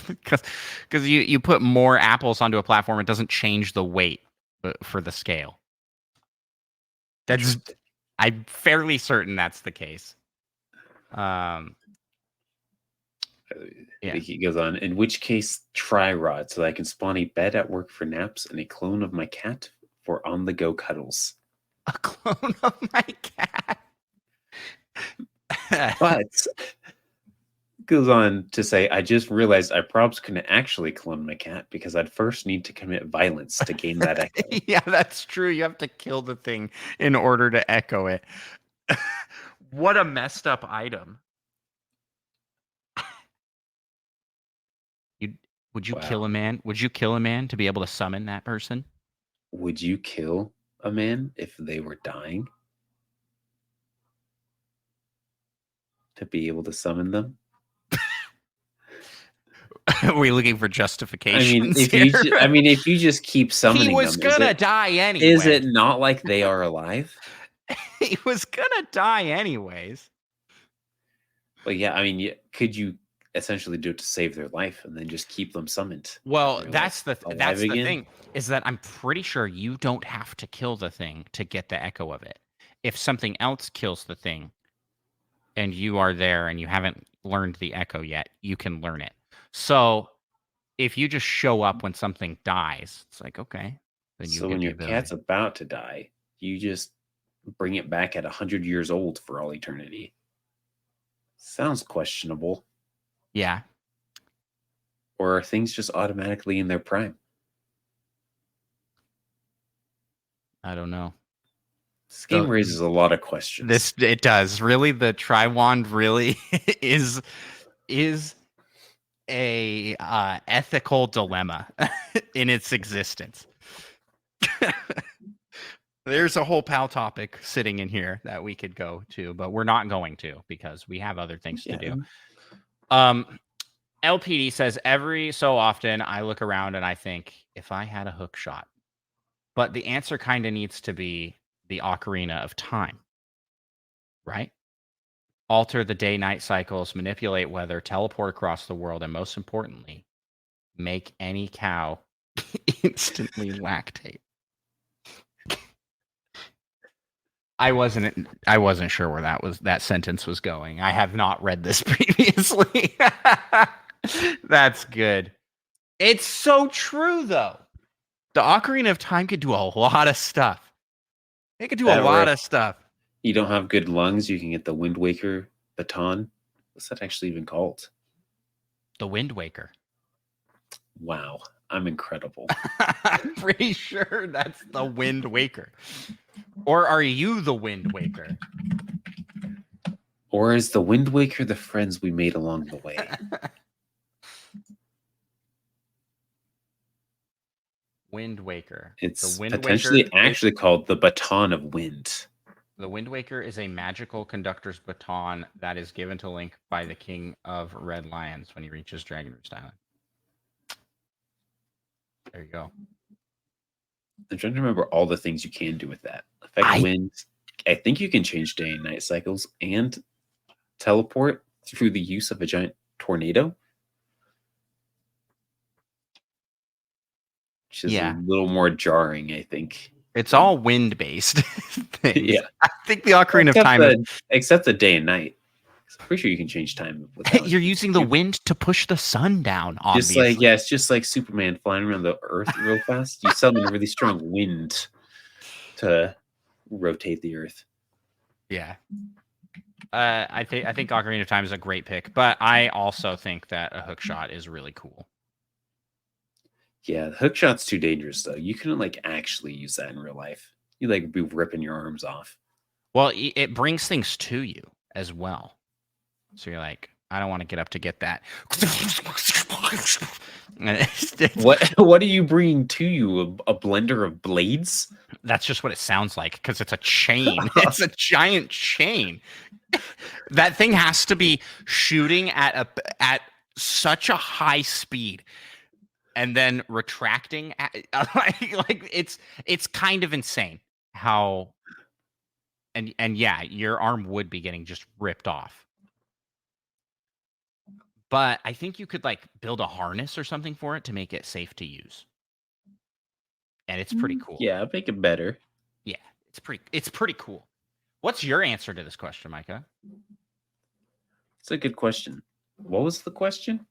because you put more apples onto a platform, it doesn't change the weight for the scale. I'm fairly certain that's the case. I Yeah. He goes on, in which case, try Rod, so that I can spawn a bed at work for naps and a clone of my cat for on-the-go cuddles. A clone of my cat. But goes on to say, I just realized I probably couldn't actually clone my cat because I'd first need to commit violence to gain that echo. Yeah, that's true. You have to kill the thing in order to echo it. What a messed up item. Would you kill Wow. a man? Would you kill a man to be able to summon that person? Would you kill a man if they were dying to be able to summon them? Are we looking for I justifications mean, here? if you just keep He summoning was them, gonna die is anyway. it not like they are alive? He was gonna die anyways. But yeah, I mean, could you essentially do it to save their life and then just keep them summoned? Well, They're, like, that's the alive again? thing, is that I'm pretty sure you don't have to kill the thing to get the echo of it. If something else kills the thing and you are there and you haven't learned the echo yet, you can learn it. So if you just show up when something dies, it's like, okay, then you So get when the your ability. cat's about to die, you just bring it back at 100 years old for all eternity. Sounds questionable. Yeah. Or are things just automatically in their prime? I don't know. This game raises a lot of questions. It does. Really, the Triwand really is a ethical dilemma in its existence. There's a whole PAL topic sitting in here that we could go to, but we're not going to because we have other things to do. LPD says every so often I look around and I think, if I had a hook shot. But the answer kind of needs to be the Ocarina of Time, right? Alter the day-night cycles, manipulate weather, teleport across the world, and most importantly, make any cow instantly lactate. I wasn't sure where that sentence was going. I have not read this previously. That's good. It's so true though. The Ocarina of Time could do a lot of stuff. It could do a lot of stuff. You don't have good lungs, you can get the Wind Waker baton. What's that actually even called? The Wind Waker. Wow, I'm incredible. I'm pretty sure that's the Wind Waker. Or are you the Wind Waker? Or is the Wind Waker the friends we made along the way? Wind Waker. It's the Wind potentially Waker actually called the Baton of Wind. The Wind Waker is a magical conductor's baton that is given to Link by the King of Red Lions when he reaches Dragon Roost Island. There you go. I'm trying to remember all the things you can do with that. Affect wind. I think you can change day and night cycles and teleport through the use of a giant tornado. Which is a little more jarring, I think. It's all wind-based things. Yeah. I think the Ocarina of Time... Except the day and night. I'm pretty sure you can change time without You're using the wind to push the sun down, obviously. It's just like Superman flying around the Earth real fast. You summon a really strong wind to rotate the Earth. Yeah. I think Ocarina of Time is a great pick, but I also think that a hook shot is really cool. Yeah, the hook shot's too dangerous though. You couldn't actually use that in real life. You'd be ripping your arms off. Well, it brings things to you as well. So you're like, I don't want to get up to get that. What are you bringing to you? A blender of blades? That's just what it sounds like because it's a chain. It's a giant chain. That thing has to be shooting at such a high speed and then retracting. It's kind of insane how. And yeah, your arm would be getting just ripped off. But I think you could build a harness or something for it to make it safe to use. And it's pretty cool. Yeah, make it better. Yeah, it's pretty cool. What's your answer to this question, Micah? It's a good question. What was the question?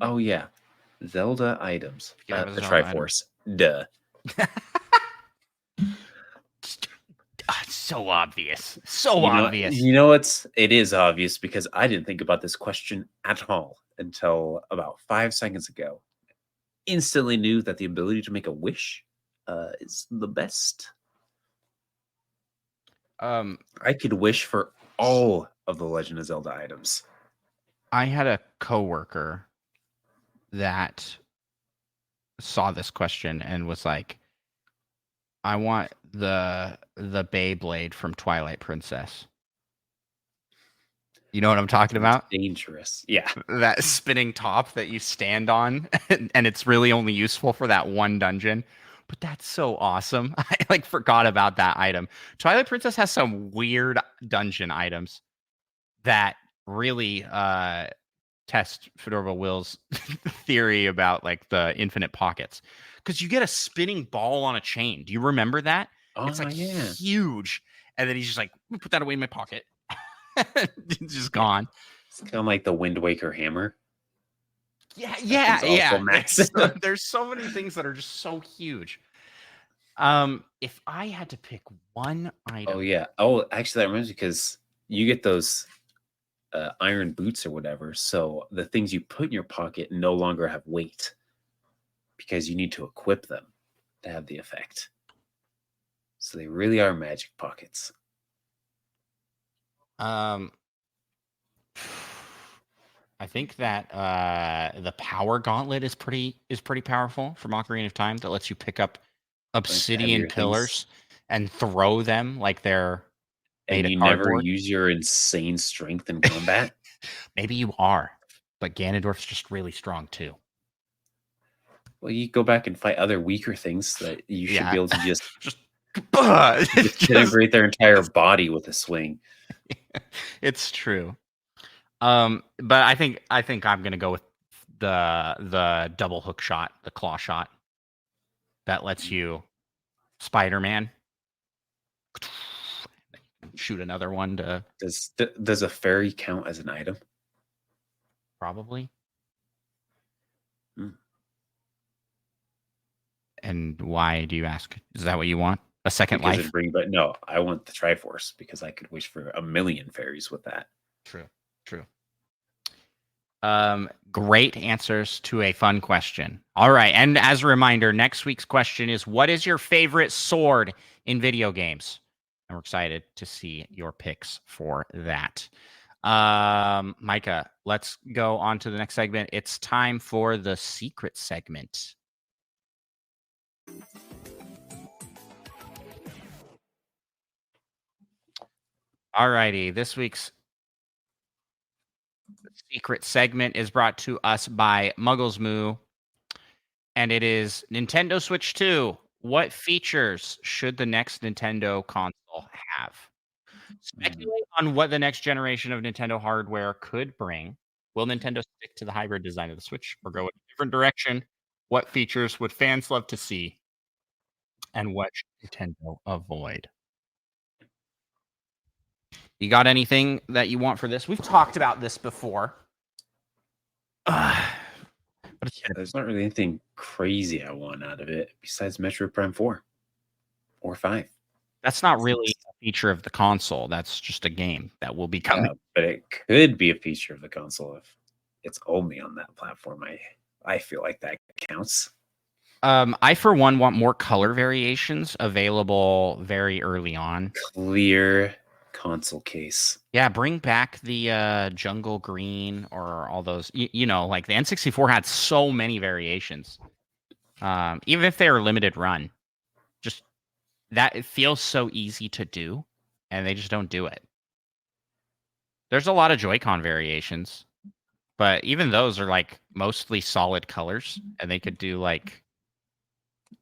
Oh yeah, Zelda items. You have a The Zelda item. Triforce. Duh. So obvious. So obvious. It is obvious because I didn't think about this question at all until about 5 seconds ago. Instantly knew that the ability to make a wish is the best. I could wish for all of the Legend of Zelda items. I had a coworker that saw this question and was like, I want the Beyblade from Twilight Princess. You know what I'm talking about? Dangerous. Yeah. That spinning top that you stand on, and it's really only useful for that one dungeon. But that's so awesome. I like forgot about that item. Twilight Princess has some weird dungeon items that really test Fedora Will's theory about like the infinite pockets. Because you get a spinning ball on a chain. Do you remember that? It's like yeah. huge. And then he's just like, put that away in my pocket. It's just gone. It's kind of like the Wind Waker hammer. Yeah. There's so many things that are just so huge. If I had to pick one item. Oh yeah. Oh, actually, that reminds me because you get those iron boots or whatever. So the things you put in your pocket no longer have weight because you need to equip them to have the effect. So they really are magic pockets. I think that the power gauntlet is pretty powerful from Ocarina of Time. That lets you pick up obsidian pillars and throw them like they're made of cardboard. Never use your insane strength in combat. Maybe you are, but Ganondorf's just really strong too. Well, you go back and fight other weaker things that you should be able to just disintegrate their entire body with a swing. It's true. But I think I'm gonna go with the double hook shot, the claw shot. That lets you Spider-Man shoot another one to. Does a fairy count as an item? Probably. And why do you ask? Is that what you want? A second life? But no, I want the Triforce because I could wish for a million fairies with that. True. Great answers to a fun question. All right. And as a reminder, next week's question is, what is your favorite sword in video games? And we're excited to see your picks for that. Micah, let's go on to the next segment. It's time for the secret segment. All righty. This week's secret segment is brought to us by Muggles Moo, and it is Nintendo Switch 2. What features should the next Nintendo console have? Speculate on what the next generation of Nintendo hardware could bring. Will Nintendo stick to the hybrid design of the Switch or go in a different direction? What features would fans love to see? And what should Nintendo avoid? You got anything that you want for this? We've talked about this before. There's not really anything crazy I want out of it besides Metroid Prime 4 or 5. That's not really a feature of the console. That's just a game that will be coming. Yeah, but it could be a feature of the console if it's only on that platform. I feel like that counts. I, for one, want more color variations available very early on. Clear console case. Yeah, bring back the jungle green or all those. You know, like the N64 had so many variations. Even if they were limited run, just that it feels so easy to do, and they just don't do it. There's a lot of Joy-Con variations, but even those are like mostly solid colors, and they could do like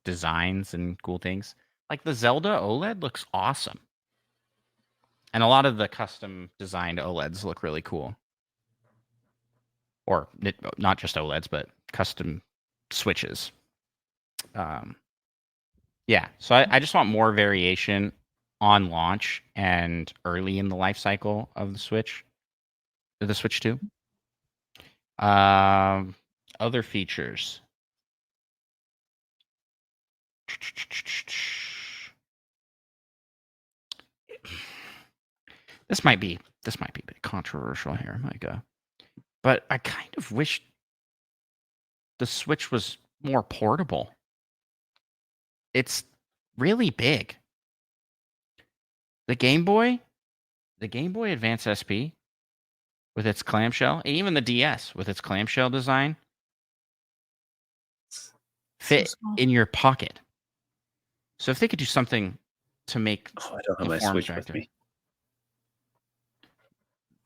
designs and cool things. Like the Zelda OLED looks awesome. And a lot of the custom designed OLEDs look really cool. Or not just OLEDs, but custom switches. Yeah, so I just want more variation on launch and early in the life cycle of the Switch 2. Other features. This might be a bit controversial here, Micah. But I kind of wish the Switch was more portable. It's really big. The Game Boy Advance SP with its clamshell, and even the DS with its clamshell design fit in your pocket. So if they could do something to make I don't have the my form Switch with factor, me.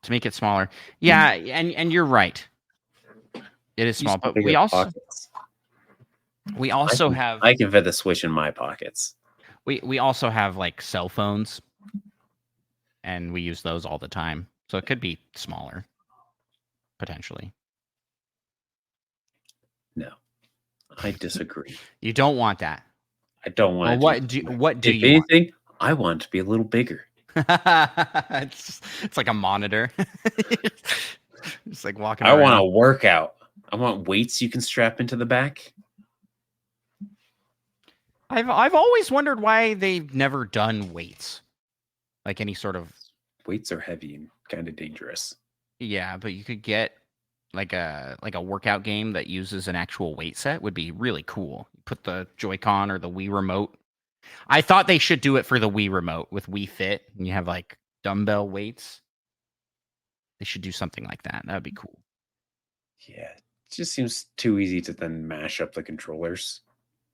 to make it smaller. Yeah, and you're right. It is small, but Bigger pockets. we also have I can fit the Switch in my pockets. we also have like cell phones, and we use those all the time. So it could be smaller, potentially. No, I disagree. You don't want that. I don't want Well, to. what do If you want? anything, I want it to be a little bigger. It's like a monitor. It's like walking I want around. a workout. I want weights you can strap into the back. I've always wondered why they've never done weights, like any sort of. Weights are heavy and kind of dangerous. Yeah, but you could get like a workout game that uses an actual weight set would be really cool. Put the Joy-Con or the Wii remote. I thought they should do it for the Wii remote with Wii Fit, and you have like dumbbell weights. They should do something like that. That would be cool. Yeah, it just seems too easy to then mash up the controllers,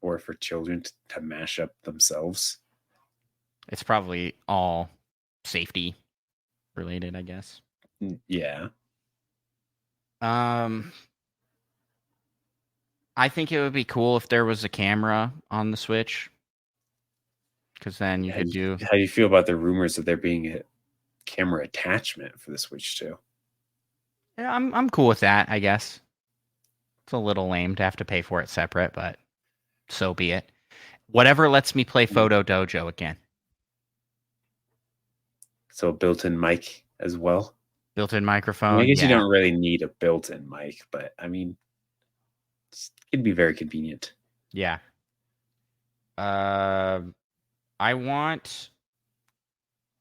or for children to mash up themselves. It's probably all safety related, I guess. Yeah. I think it would be cool if there was a camera on the Switch, because then you could do. How do you feel about the rumors of there being a camera attachment for the Switch too? Yeah, I'm cool with that, I guess. It's a little lame to have to pay for it separate, but so be it. Whatever lets me play Photo Dojo again. So a built-in mic as well. Built-in microphone. I guess yeah. you don't really need a built-in mic, but I mean, it'd be very convenient. Yeah. I want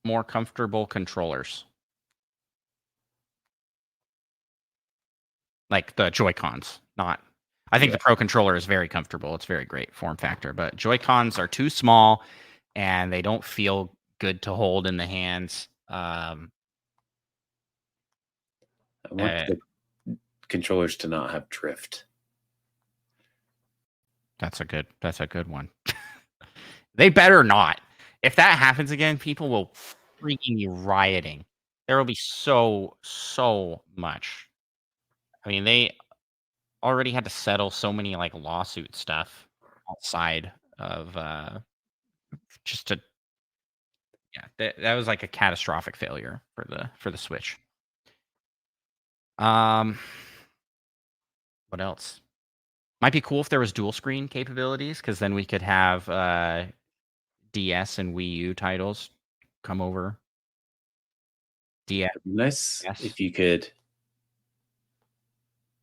more comfortable controllers. Like the Joy-Cons, not. I think the Pro controller is very comfortable. It's very great form factor, but Joy-Cons are too small and they don't feel good to hold in the hands. I want the controllers to not have drift. That's a good one. They better not. If that happens again, people will freaking be rioting. There will be so much. I mean, they already had to settle so many like lawsuit stuff outside of just to. Yeah, that was like a catastrophic failure for the Switch. What else? Might be cool if there was dual screen capabilities, because then we could have DS and Wii U titles come over. DS. It'd be nice if you could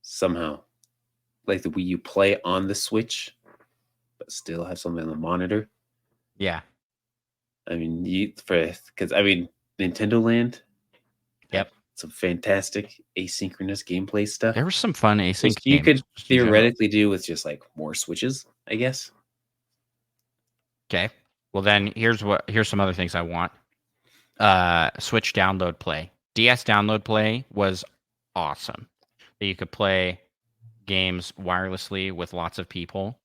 somehow like the Wii U play on the Switch, but still have something on the monitor. Yeah. I mean, because I mean, Nintendo Land. Yep. Some fantastic asynchronous gameplay stuff. There was some fun async you games. could theoretically do with just like more Switches, I guess. Okay. Well, then here's some other things I want. Switch download play. DS download play was awesome. You could play games wirelessly with lots of people.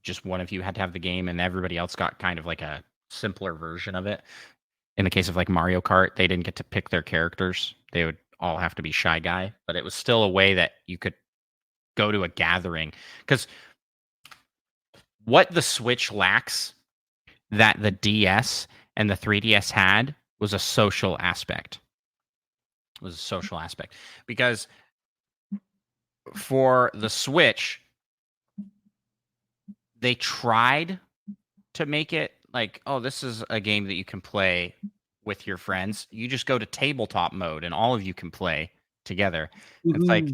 Just one of you had to have the game, and everybody else got kind of like a simpler version of it. In the case of like Mario Kart, they didn't get to pick their characters. They would all have to be Shy Guy, but it was still a way that you could go to a gathering. Because what the Switch lacks that the DS and the 3DS had was a social aspect. Because for the Switch, they tried to make it like, oh, this is a game that you can play with your friends, you just go to tabletop mode and all of you can play together. It's like,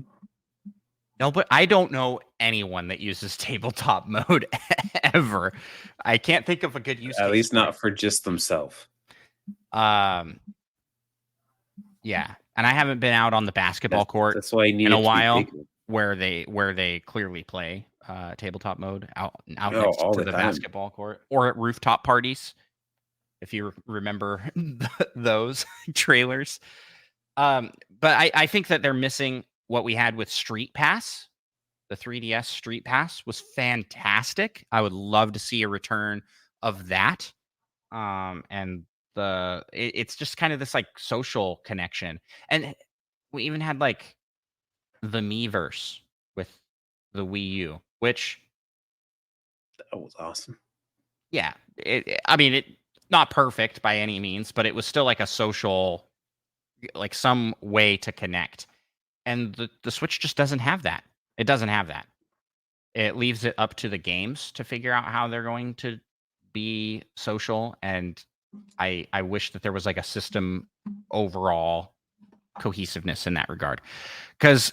no, but I don't know anyone that uses tabletop mode ever. I can't think of a good use case. At least for not it. for just themselves. Yeah, and I haven't been out on the basketball court That's why I need in a it to be while bigger. where they clearly play tabletop mode out Oh, next all to the the time. basketball court or at rooftop parties. If you remember those trailers. But I think that they're missing what we had with Street Pass. The 3DS Street Pass was fantastic. I would love to see a return of that. And it's just kind of this like social connection. And we even had like the Miiverse with the Wii U, which That was awesome. yeah, I mean, it not perfect by any means, but it was still like a social, like some way to connect. And the Switch just doesn't have that. It doesn't have that. It leaves it up to the games to figure out how they're going to be social. And I wish that there was like a system overall cohesiveness in that regard. Because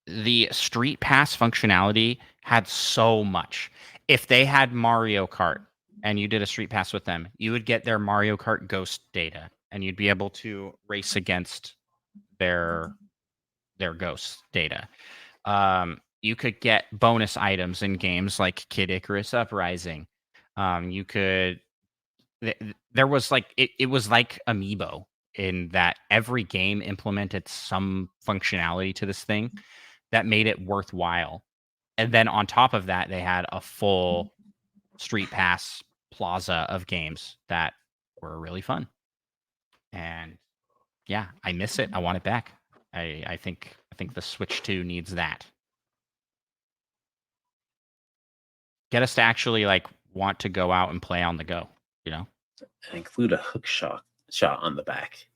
the Street Pass functionality had so much. If they had Mario Kart and you did a Street Pass with them, you would get their Mario Kart Ghost data and you'd be able to race against their Ghost data. You could get bonus items in games like Kid Icarus Uprising. You could there was like it was like Amiibo in that every game implemented some functionality to this thing that made it worthwhile. And then on top of that, they had a full Street Pass plaza of games that were really fun. And yeah, I miss it. I want it back. I think the Switch 2 needs that. Get us to actually like want to go out and play on the go, you know? And include a hook shot on the back.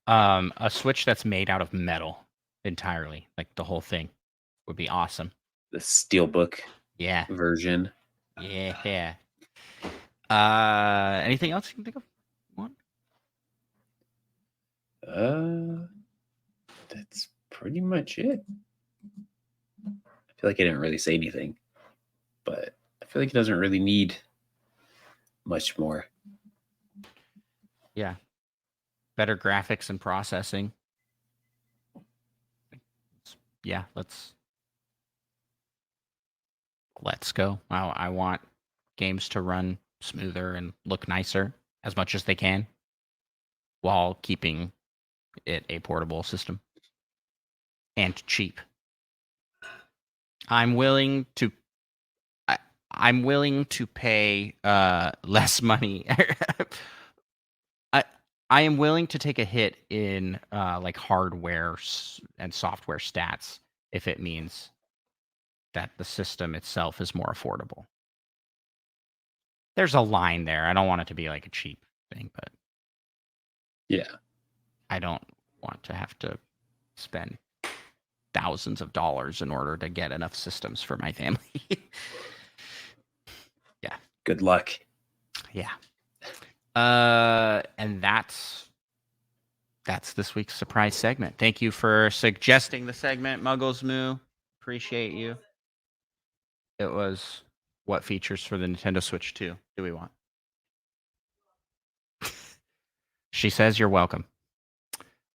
A Switch that's made out of metal entirely, like the whole thing would be awesome. The steelbook Yeah. version. Yeah. Anything else you can think of? One? That's pretty much it. I feel like I didn't really say anything, but I feel like it doesn't really need much more. Yeah. Better graphics and processing. Yeah, let's go. I want games to run smoother and look nicer as much as they can while keeping it a portable system and cheap. I'm willing to pay less money. I am willing to take a hit in like hardware and software stats if it means that the system itself is more affordable. There's a line there. I don't want it to be like a cheap thing, but yeah, I don't want to have to spend thousands of dollars in order to get enough systems for my family. Yeah. Good luck. Yeah. And that's this week's surprise segment. Thank you for suggesting the segment, Muggles Moo. Appreciate you. It was what features for the Nintendo Switch 2 do we want? She says you're welcome.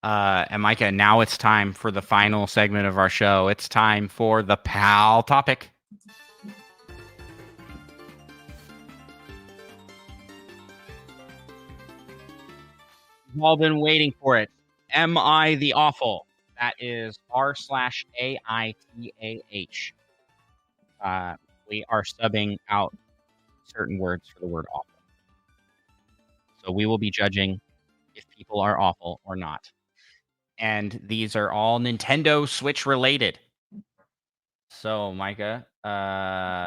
And Micah, now it's time for the final segment of our show. It's time for the PAL topic. We've all been waiting for it. Am I the awful? That is r/AITAH. We are subbing out certain words for the word awful. So we will be judging if people are awful or not. And these are all Nintendo Switch related. So, Micah, I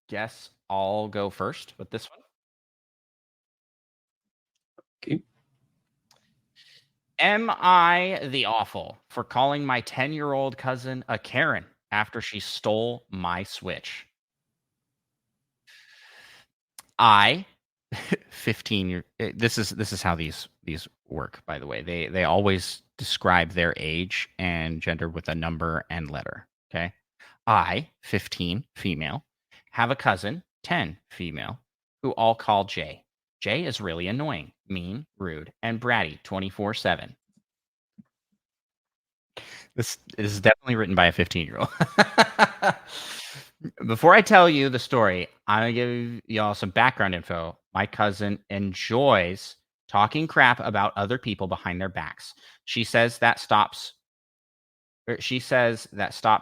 guess I'll go first with this one. Okay. Am I the awful for calling my 10-year-old cousin a Karen after she stole my Switch. I 15 this is how these work, by the way. They always describe their age and gender with a number and letter, okay? I, 15, female, have a cousin, 10, female, who all call Jay. Jay is really annoying, mean, rude, and bratty 24/7. This is definitely written by a 15-year-old. Before I tell you the story, I'm gonna give y'all some background info. My cousin enjoys talking crap about other people behind their backs. She says that stop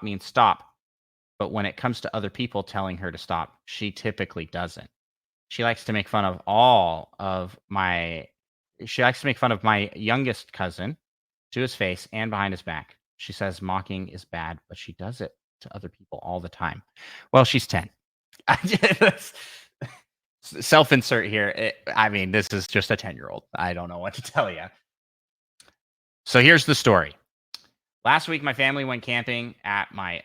means stop, but when it comes to other people telling her to stop, she typically doesn't. She likes to make fun of my youngest cousin to his face and behind his back. She says mocking is bad, but she does it to other people all the time. Well, she's 10. Self-insert here. I mean, this is just a 10-year-old. I don't know what to tell you. So here's the story. Last week, my family went camping at my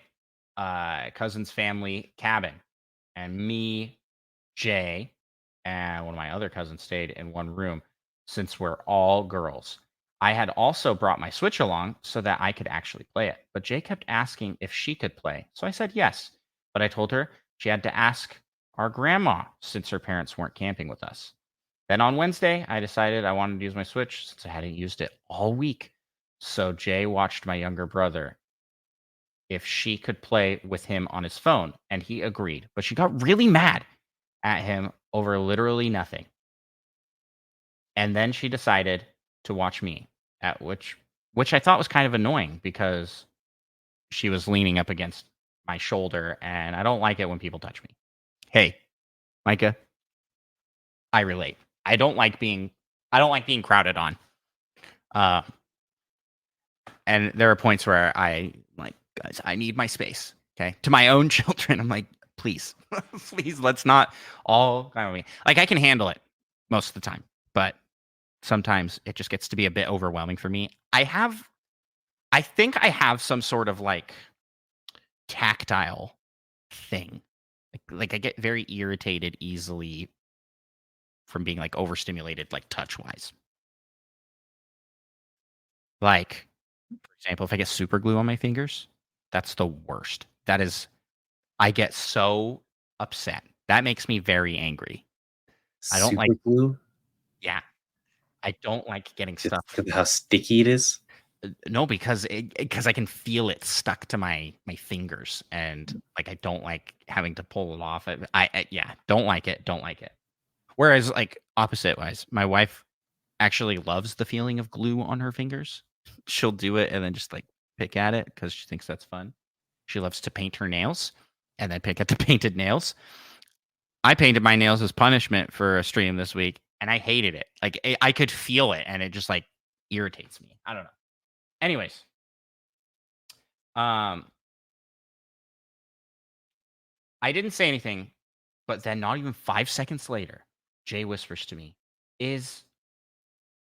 cousin's family cabin, and me, Jay, and one of my other cousins stayed in one room since we're all girls. I had also brought my Switch along so that I could actually play it, but Jay kept asking if she could play, so I said yes. But I told her she had to ask our grandma since her parents weren't camping with us. Then on Wednesday, I decided I wanted to use my Switch since I hadn't used it all week. So Jay watched my younger brother if she could play with him on his phone, and he agreed. But she got really mad at him over literally nothing. And then she decided to watch me, at which I thought was kind of annoying because she was leaning up against my shoulder, and I don't like it when people touch me. Hey, Micah, I relate. I don't like being crowded on. And there are points where I like, guys, I need my space. Okay. To my own children, I'm like, please, please, let's not all kind of me. Like, I can handle it most of the time, but sometimes it just gets to be a bit overwhelming for me. I think I have some sort of like tactile thing. Like I get very irritated easily from being like overstimulated, like touch wise. Like, for example, if I get super glue on my fingers, that's the worst. I get so upset. That makes me very angry. I don't like, Super glue, yeah, I don't like getting just stuff. because of how sticky it is. No, because I can feel it stuck to my fingers, and like I don't like having to pull it off. Yeah, don't like it. Don't like it. Whereas like opposite wise, my wife actually loves the feeling of glue on her fingers. She'll do it and then just like pick at it because she thinks that's fun. She loves to paint her nails and then pick at the painted nails. I painted my nails as punishment for a stream this week, and I hated it. Like I could feel it, and it just like irritates me. I don't know. Anyways, I didn't say anything, but then not even 5 seconds later, Jay whispers to me, "Is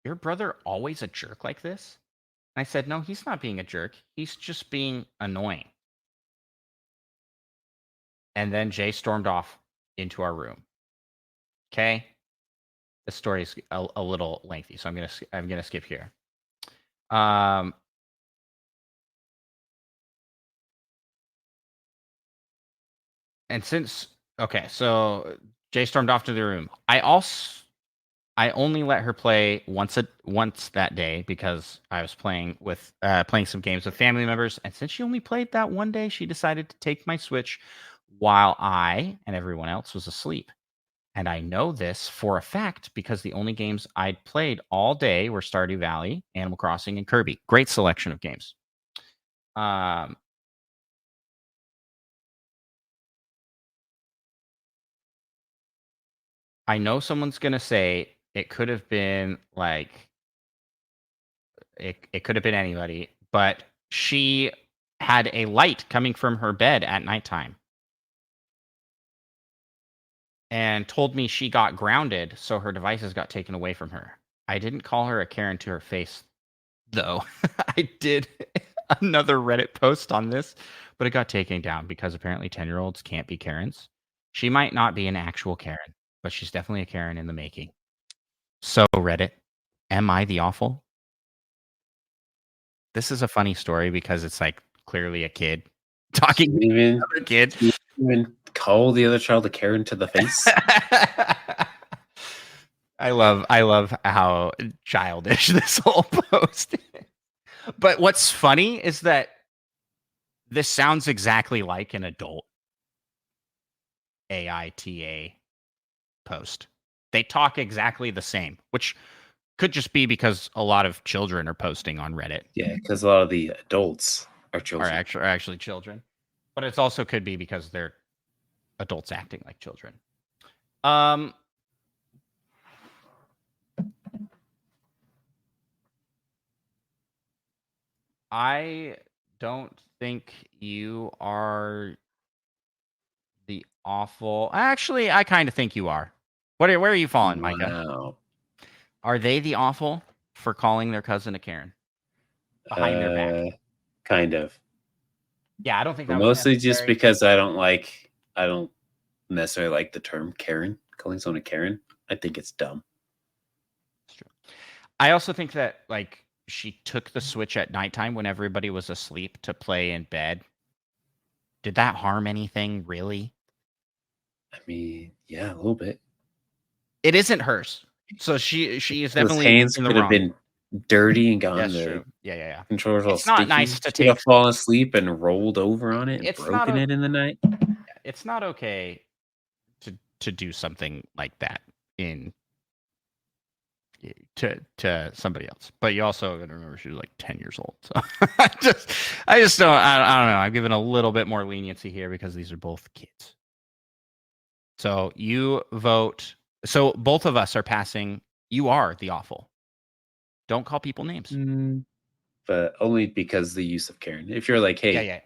your brother always a jerk like this?" And I said, "No, he's not being a jerk. He's just being annoying." And then Jay stormed off into our room. Okay, the story is a little lengthy, so I'm gonna skip here. And since okay, so Jay stormed off to the room. I only let her play once that day because I was playing some games with family members, and since she only played that one day, she decided to take my Switch while I and everyone else was asleep. And I know this for a fact because the only games I'd played all day were Stardew Valley, Animal Crossing, and Kirby. Great selection of games. Um, I know someone's gonna say it could have been like it could have been anybody, but she had a light coming from her bed at nighttime and told me she got grounded, so her devices got taken away from her. I didn't call her a Karen to her face, though. I did another Reddit post on this, but it got taken down because apparently 10-year-olds can't be Karens. She might not be an actual Karen, but she's definitely a Karen in the making. So Reddit, am I the awful? This is a funny story because it's like clearly a kid talking to another kid. You even call the other child a Karen to the face? I love how childish this whole post is. But what's funny is that this sounds exactly like an adult AITA post. They talk exactly the same, which could just be because a lot of children are posting on Reddit. Yeah, because a lot of the adults are children. Are actually children. But it also could be because they're adults acting like children. I don't think you are the awful. Actually, I kind of think you are. Where are you falling, Micah? Wow. Are they the awful for calling their cousin a Karen behind their back? Kind of. Yeah, I don't think that But was mostly just necessary. because I don't necessarily like the term Karen, calling someone a Karen. I think it's dumb. That's true. I also think that like she took the Switch at nighttime when everybody was asleep to play in bed. Did that harm anything, really? I mean, yeah, a little bit. It isn't hers. So she is Those definitely hands in the could have wrong. been dirty and gone. That's The true. Yeah. controllers all It's not sticky. nice to She could have take. fallen asleep and rolled over on it and It's not broken it in the night. It's not okay to do something like that in to somebody else. But you also got to remember she was like 10 years old. So I just don't I don't know. I'm giving a little bit more leniency here because these are both kids. So you vote. So both of us are passing. You are the awful. Don't call people names. But only because the use of Karen. If you're like, hey, Yeah.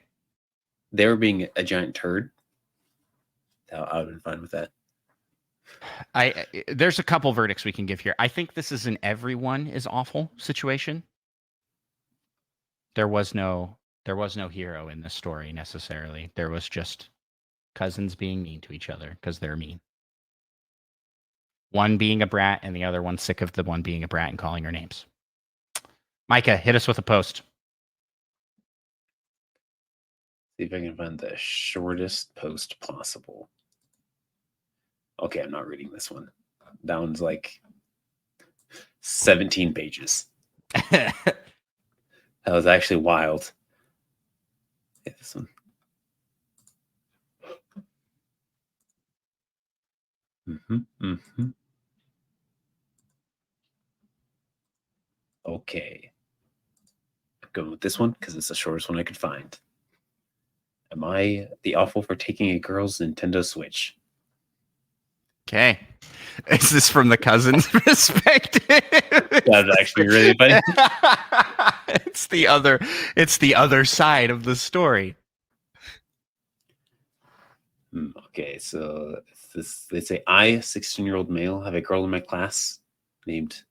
they were being a giant turd, I would have been fine with that. There's a couple verdicts we can give here. I think this is an everyone is awful situation. There was no hero in this story necessarily. There was just cousins being mean to each other because they're mean. One being a brat and the other one sick of the one being a brat and calling her names. Micah, hit us with a post. See if I can find the shortest post possible. Okay, I'm not reading this one. That one's like 17 pages. That was actually wild. Yeah, this one. Okay. I'm going with this one because it's the shortest one I could find. Am I the awful for taking a girl's Nintendo Switch? Okay. Is this from the cousin's perspective? That's actually really funny. It's the other side of the story. Okay, so they say I, 16-year-old male, have a girl in my class named,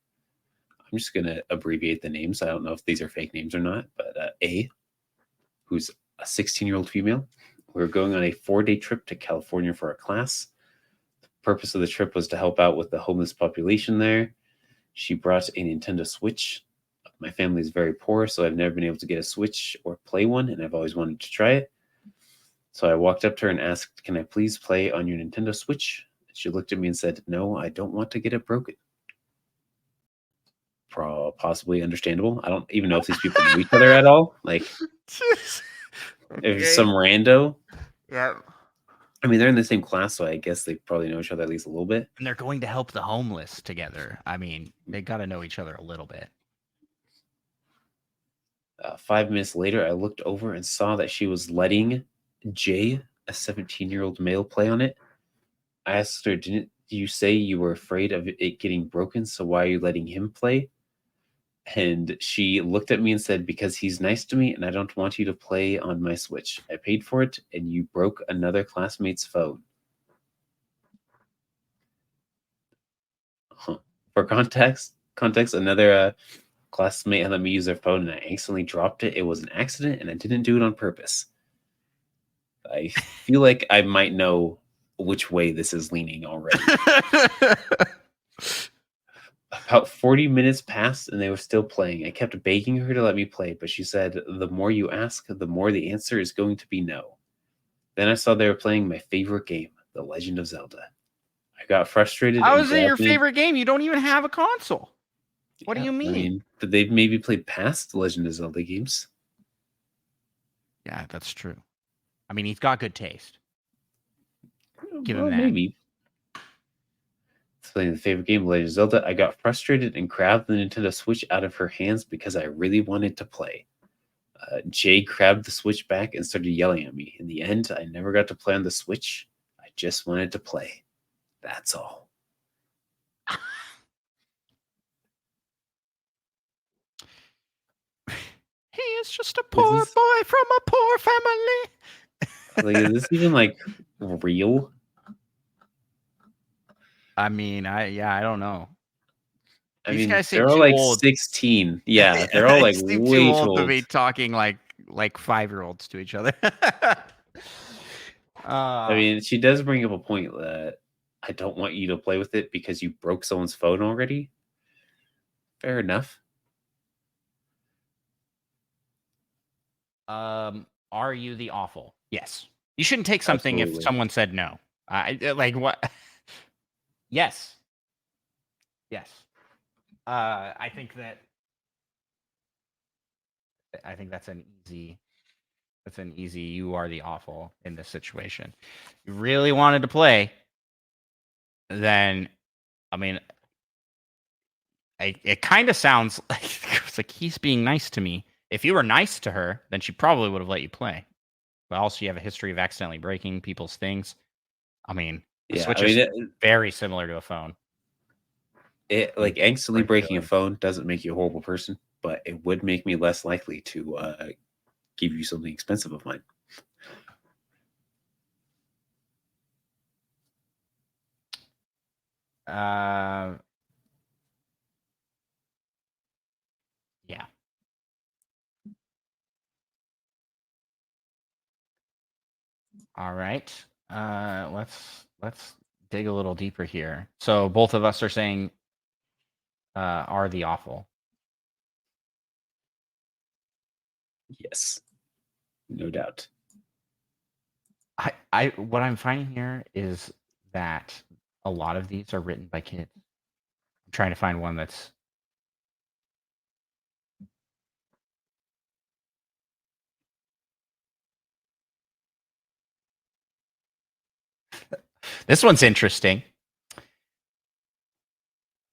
I'm just gonna abbreviate the names. I don't know if these are fake names or not, but A, who's a 16-year-old female. We're going on a 4-day trip to California for a class. The purpose of the trip was to help out with the homeless population there. She brought a Nintendo Switch. My family is very poor, so I've never been able to get a Switch or play one, and I've always wanted to try it. So I walked up to her and asked, can I please play on your Nintendo Switch? She looked at me and said, no, I don't want to get it broken. Possibly understandable. I don't even know if these people know each other at all. Like, if it's some rando. Yeah. I mean, they're in the same class, so I guess they probably know each other at least a little bit. And they're going to help the homeless together. I mean, they got to know each other a little bit. 5 minutes later, I looked over and saw that she was letting Jay, a 17-year-old male, play on it. I asked her, didn't you say you were afraid of it getting broken? So why are you letting him play? And she looked at me and said, because he's nice to me and I don't want you to play on my Switch. I paid for it and you broke another classmate's phone. For context, another classmate had let me use their phone and I accidentally dropped it. It was an accident and I didn't do it on purpose. I feel like I might know which way this is leaning already. About 40 minutes passed and they were still playing. I kept begging her to let me play, but she said, "The more you ask, the more the answer is going to be no." Then I saw they were playing my favorite game, The Legend of Zelda. I got frustrated How and is it your grabbed it. favorite game? You don't even have a console. What do Yeah, you mean? I mean, but they've maybe played past The Legend of Zelda games. Yeah, that's true. I mean, he's got good taste. Give him Well, that. maybe. Playing the favorite game, Legend of Zelda, I got frustrated and grabbed the Nintendo Switch out of her hands because I really wanted to play. Jay grabbed the Switch back and started yelling at me. In the end, I never got to play on the Switch. I just wanted to play. That's all. He is just a poor boy from a poor family. Is this even like real? I mean, I don't know. I These mean, guys seem they're all too like old. 16. Yeah, they're all They like seem way too too old to old. be talking like 5-year-olds to each other. I mean, she does bring up a point that I don't want you to play with it because you broke someone's phone already. Fair enough. Are you the awful? Yes. You shouldn't take something Absolutely. if someone said no. Like what? Yes. Yes. I think that's an easy you are the awful in this situation. You really wanted to play, then I mean it kind of sounds like it's like he's being nice to me. If you were nice to her, then she probably would have let you play. But also you have a history of accidentally breaking people's things. I mean, a Yeah, Switch I mean, is very similar to a phone. like accidentally Break breaking a feelings. phone doesn't make you a horrible person, but it would make me less likely to give you something expensive of mine. Yeah. All right. Let's dig a little deeper here. So both of us are saying are the awful. Yes, no doubt. I what I'm finding here is that a lot of these are written by kids. I'm trying to find one that's this one's interesting.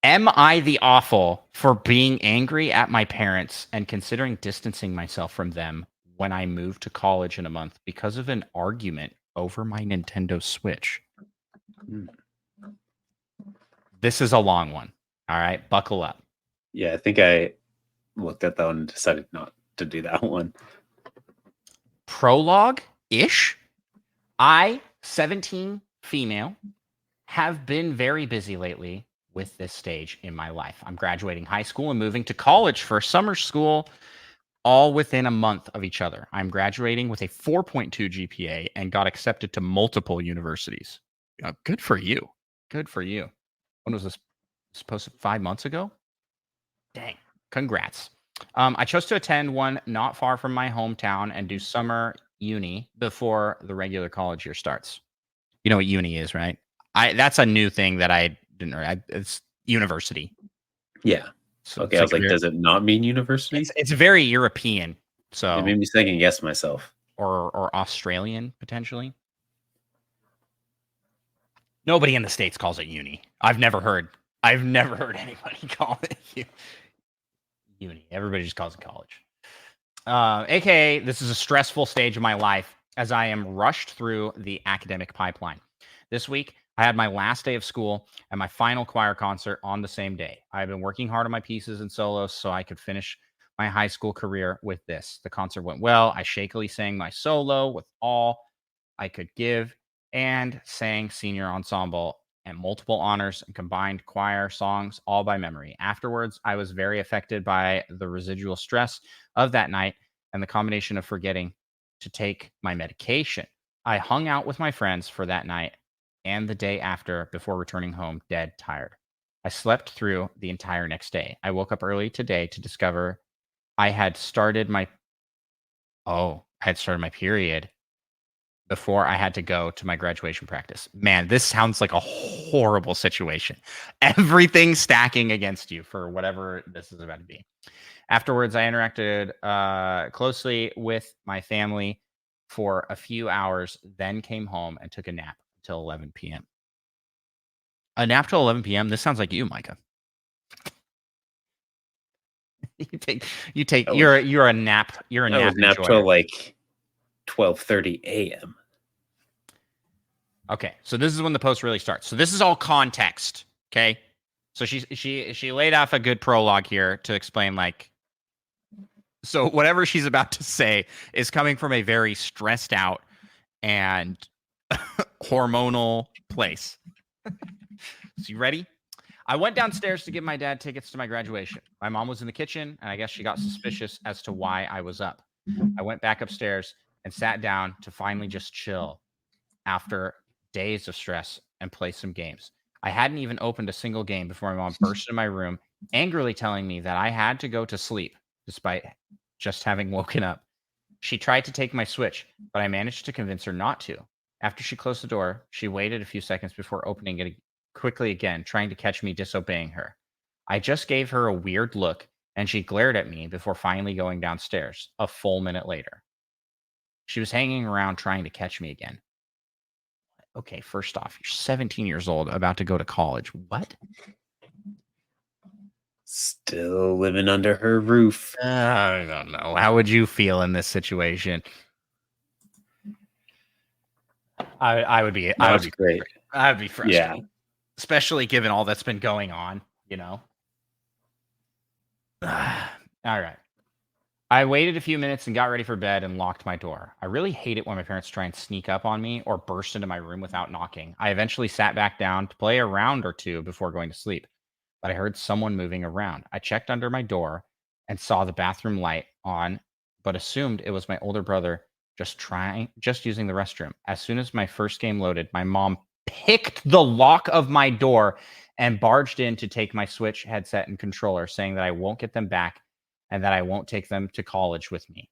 Am I the awful for being angry at my parents and considering distancing myself from them when I move to college in a month because of an argument over my Nintendo Switch? This is a long one. All right, buckle up. Yeah, I think I looked at that one and decided not to do that one. Prologue-ish. I, 17, female, have been very busy lately with this stage in my life. I'm graduating high school and moving to college for summer school all within a month of each other. I'm graduating with a 4.2 GPA and got accepted to multiple universities. Good for you. Good for you. When was this supposed to 5 months ago? Dang. Congrats. I chose to attend one not far from my hometown and do summer uni before the regular college year starts. You know what uni is, right? That's a new thing that I didn't. It's university. Yeah. So Okay, it's I like was like, does it not mean university? it's very European. So It made me second guess myself. or Australian potentially. Nobody in the States calls it uni. I've never heard anybody call it uni. Everybody just calls it college. AKA, this is a stressful stage of my life as I am rushed through the academic pipeline. This week, I had my last day of school and my final choir concert on the same day. I've been working hard on my pieces and solos so I could finish my high school career with this. The concert went well. I shakily sang my solo with all I could give and sang senior ensemble and multiple honors and combined choir songs all by memory. Afterwards, I was very affected by the residual stress of that night and the combination of forgetting to take my medication. I hung out with my friends for that night and the day after before returning home dead tired. I slept through the entire next day. I woke up early today to discover I had started my I had started my period before I had to go to my graduation practice. Man, this sounds like a horrible situation. Everything stacking against you for whatever this is about to be. Afterwards, I interacted closely with my family for a few hours, then came home and took a nap until 11 p.m. A nap till 11 p.m. This sounds like you, Micah. That was you're a nap nap enjoyer. till like 12:30 a.m. Okay, so this is when the post really starts. So this is all context. Okay, so she laid off a good prologue here to explain like. So whatever she's about to say is coming from a very stressed out and hormonal place. So you ready? I went downstairs to give my dad tickets to my graduation. My mom was in the kitchen, and I guess she got suspicious as to why I was up. I went back upstairs and sat down to finally just chill after days of stress and play some games. I hadn't even opened a single game before my mom burst into my room, angrily telling me that I had to go to sleep despite just having woken up. She tried to take my Switch, but I managed to convince her not to. After she closed the door, she waited a few seconds before opening it quickly again, trying to catch me disobeying her. I just gave her a weird look, and she glared at me before finally going downstairs, a full minute later. She was hanging around trying to catch me again. Okay, first off, you're 17 years old, about to go to college. What? Still living under her roof. I don't know. How would you feel in this situation? I would be. I would be great. I would be frustrated. Yeah. Especially given all that's been going on, you know? All right. I waited a few minutes and got ready for bed and locked my door. I really hate it when my parents try and sneak up on me or burst into my room without knocking. I eventually sat back down to play a round or two before going to sleep, but I heard someone moving around. I checked under my door and saw the bathroom light on, but assumed it was my older brother just using the restroom. As soon as my first game loaded, my mom picked the lock of my door and barged in to take my Switch headset and controller, saying that I won't get them back and that I won't take them to college with me.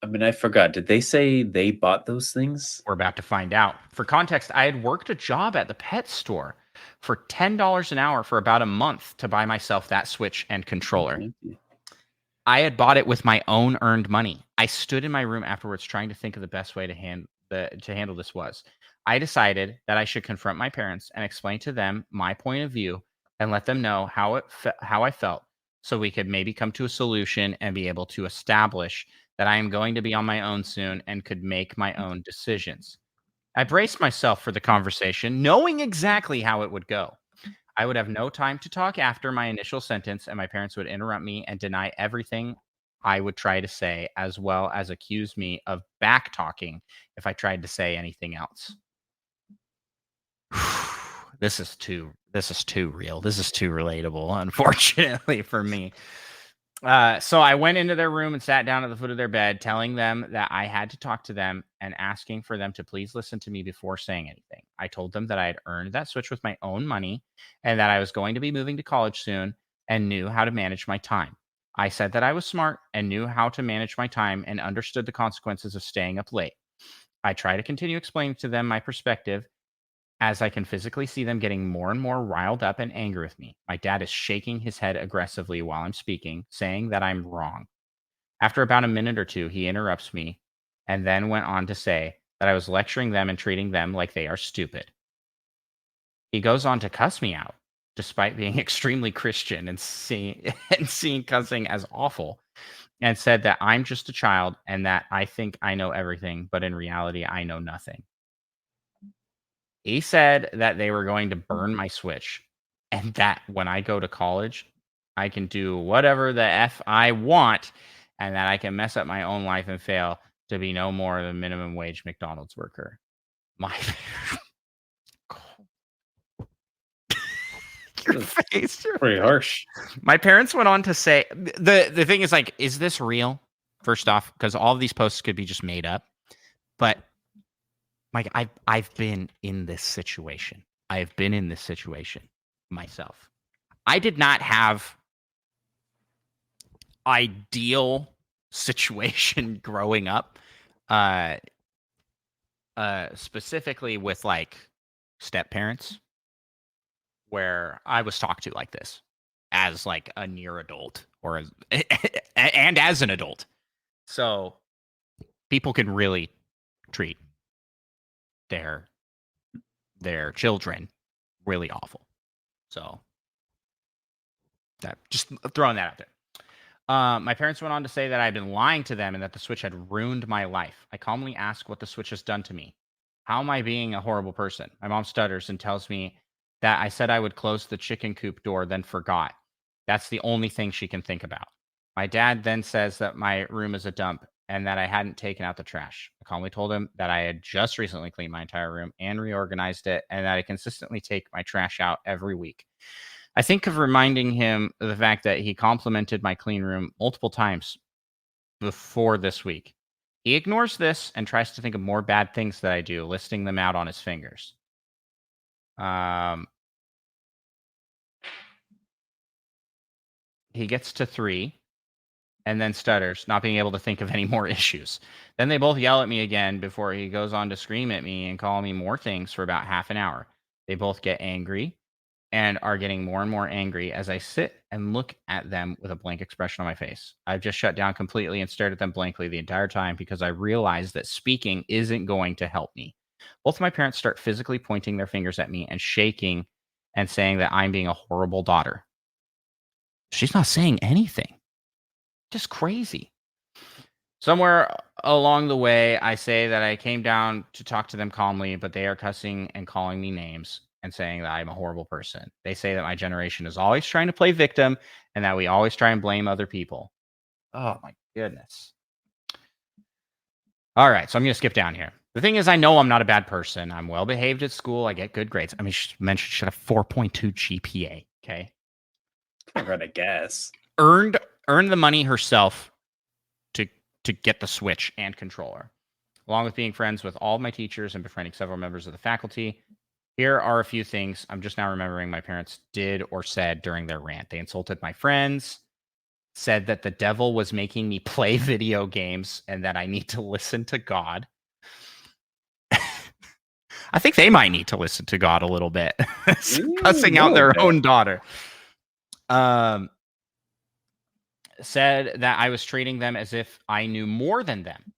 I mean, I forgot. Did they say they bought those things? We're about to find out. For context, I had worked a job at the pet store for $10 an hour for about a month to buy myself that Switch and controller. I had bought it with my own earned money. I stood in my room afterwards trying to think of the best way to handle this was. I decided that I should confront my parents and explain to them my point of view and let them know how I felt so we could maybe come to a solution and be able to establish that I am going to be on my own soon and could make my own decisions. I braced myself for the conversation, knowing exactly how it would go. I would have no time to talk after my initial sentence, and my parents would interrupt me and deny everything I would try to say, as well as accuse me of back talking if I tried to say anything else. This is too real. This is too relatable, unfortunately for me. So I went into their room and sat down at the foot of their bed, telling them that I had to talk to them and asking for them to please listen to me before saying anything. I told them that I had earned that Switch with my own money and that I was going to be moving to college soon and knew how to manage my time. I said that I was smart and knew how to manage my time and understood the consequences of staying up late. I try to continue explaining to them my perspective as I can physically see them getting more and more riled up and angry with me. My dad is shaking his head aggressively while I'm speaking, saying that I'm wrong. After about a minute or two, he interrupts me and then went on to say that I was lecturing them and treating them like they are stupid. He goes on to cuss me out, despite being extremely Christian and seeing cussing as awful, and said that I'm just a child and that I think I know everything, but in reality, I know nothing. He said that they were going to burn my Switch and that when I go to college, I can do whatever the F I want and that I can mess up my own life and fail to be no more than a minimum wage McDonald's worker. My your face. Pretty harsh. My parents went on to say the thing is like, is this real? first off, because all of these posts could be just made up, but Mike, I've been in this situation. I have been in this situation myself. I did not have ideal situation growing up, specifically with like step parents, where I was talked to like this as like a near adult or as, and as an adult. So people can really treat their children really awful. So that just throwing that out there. My parents went on to say that I had been lying to them and that the Switch had ruined my life. I calmly ask what the Switch has done to me. How am I being a horrible person? My mom stutters and tells me that I said I would close the chicken coop door, then forgot. That's the only thing she can think about. My dad then says that my room is a dump and that I hadn't taken out the trash. I calmly told him that I had just recently cleaned my entire room and reorganized it and that I consistently take my trash out every week. I think of reminding him of the fact that he complimented my clean room multiple times before this week. He ignores this and tries to think of more bad things that I do, listing them out on his fingers. He gets to 3 and then stutters, not being able to think of any more issues. Then they both yell at me again before he goes on to scream at me and call me more things for about half an hour. They both get angry and are getting more and more angry as I sit and look at them with a blank expression on my face. I've just shut down completely and stared at them blankly the entire time because I realize that speaking isn't going to help me. Both of my parents start physically pointing their fingers at me and shaking and saying that I'm being a horrible daughter. She's not saying anything. Just crazy. Somewhere along the way, I say that I came down to talk to them calmly, but they are cussing and calling me names and saying that I'm a horrible person. They say that my generation is always trying to play victim and that we always try and blame other people. Oh my goodness. All right, so I'm going to skip down here. The thing is, I know I'm not a bad person. I'm well behaved at school. I get good grades. I mean, she mentioned she had a 4.2 GPA. Okay. I'm gonna guess. Earned the money herself to get the Switch and controller, along with being friends with all of my teachers and befriending several members of the faculty. Here are a few things I'm just now remembering my parents did or said during their rant. They insulted my friends, said that the devil was making me play video games and that I need to listen to God. I think they might need to listen to God a little bit, cussing out their own daughter. Said that I was treating them as if I knew more than them.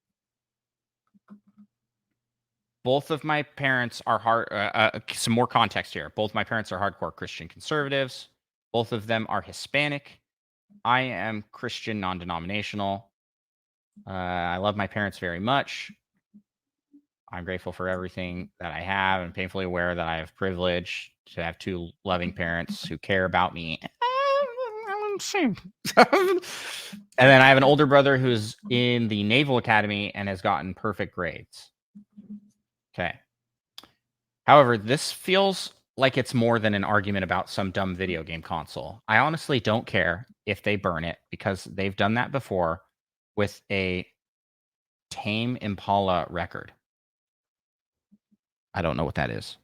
Both of my parents are some more context here. Both my parents are hardcore Christian conservatives. Both of them are Hispanic. I am Christian non-denominational. I love my parents very much. I'm grateful for everything that I have and painfully aware that I have privilege to have 2 loving parents who care about me. And then I have an older brother who's in the Naval Academy and has gotten perfect grades. Okay. However, this feels like it's more than an argument about some dumb video game console. I honestly don't care if they burn it because they've done that before with a Tame Impala record. I don't know what that is.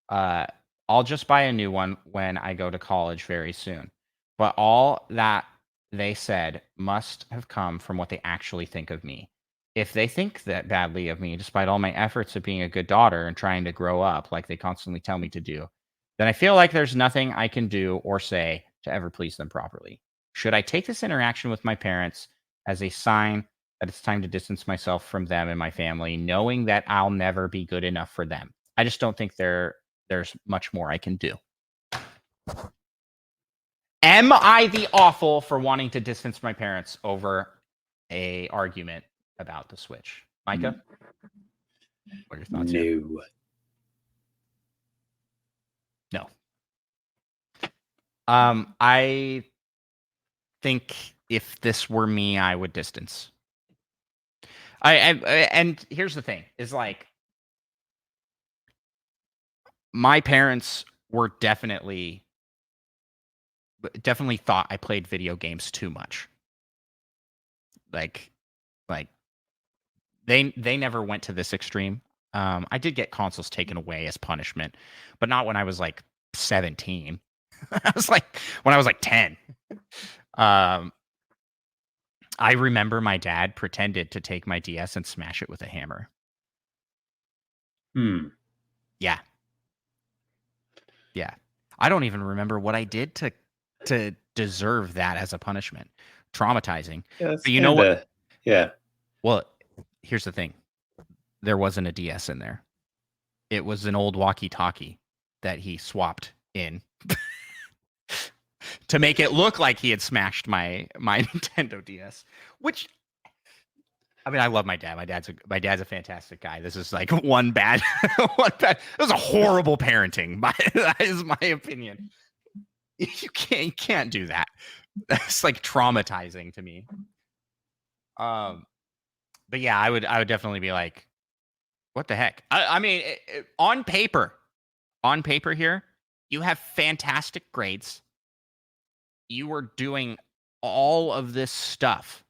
I'll just buy a new one when I go to college very soon. But all that they said must have come from what they actually think of me. If they think that badly of me, despite all my efforts of being a good daughter and trying to grow up like they constantly tell me to do, then I feel like there's nothing I can do or say to ever please them properly. Should I take this interaction with my parents as a sign that it's time to distance myself from them and my family, knowing that I'll never be good enough for them? I just don't think there's much more I can do. Am I the awful for wanting to distance my parents over a argument about the Switch? Micah? What are your thoughts here? No. I think if this were me, I would distance. And here's the thing, is like, my parents were definitely thought I played video games too much. Like, Like they never went to this extreme. I did get consoles taken away as punishment, but not when I was like 17. I was like when I was like 10. Um, I remember my dad pretended to take my DS and smash it with a hammer. Yeah. Yeah. I don't even remember what I did to deserve that as a punishment. Traumatizing. Yeah, that's But you know kind what? of yeah. Well, here's the thing. There wasn't a DS in there. It was an old walkie-talkie that he swapped in to make it look like he had smashed my Nintendo DS, which I mean, I love my dad. My dad's a fantastic guy. This is like one bad. It was a horrible parenting. That is my opinion. You can't do that. That's like traumatizing to me. But yeah, I would definitely be like, what the heck? I mean, on paper here, you have fantastic grades. You were doing all of this stuff,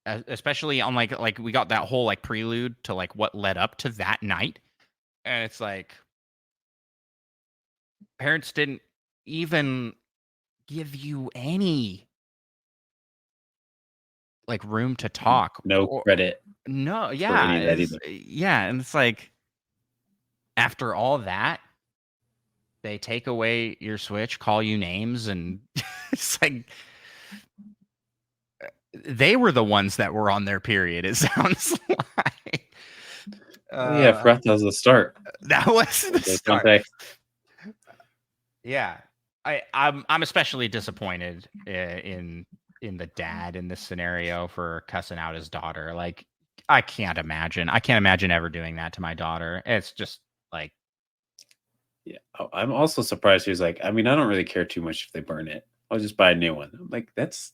especially on like we got that whole like prelude to like what led up to that night, and it's like parents didn't even give you any like room to talk. No credit. No, for any yeah, of that either. yeah, and it's like after all that, they take away your Switch, call you names, and it's like they were the ones that were on their period. It sounds like. Yeah, I forgot that was the start. That was the start. Context. Yeah, I'm especially disappointed in the dad in this scenario for cussing out his daughter. Like, I can't imagine ever doing that to my daughter. It's just like, Yeah, I'm also surprised. He was like, I mean, I don't really care too much if they burn it. I'll just buy a new one. I'm like, that's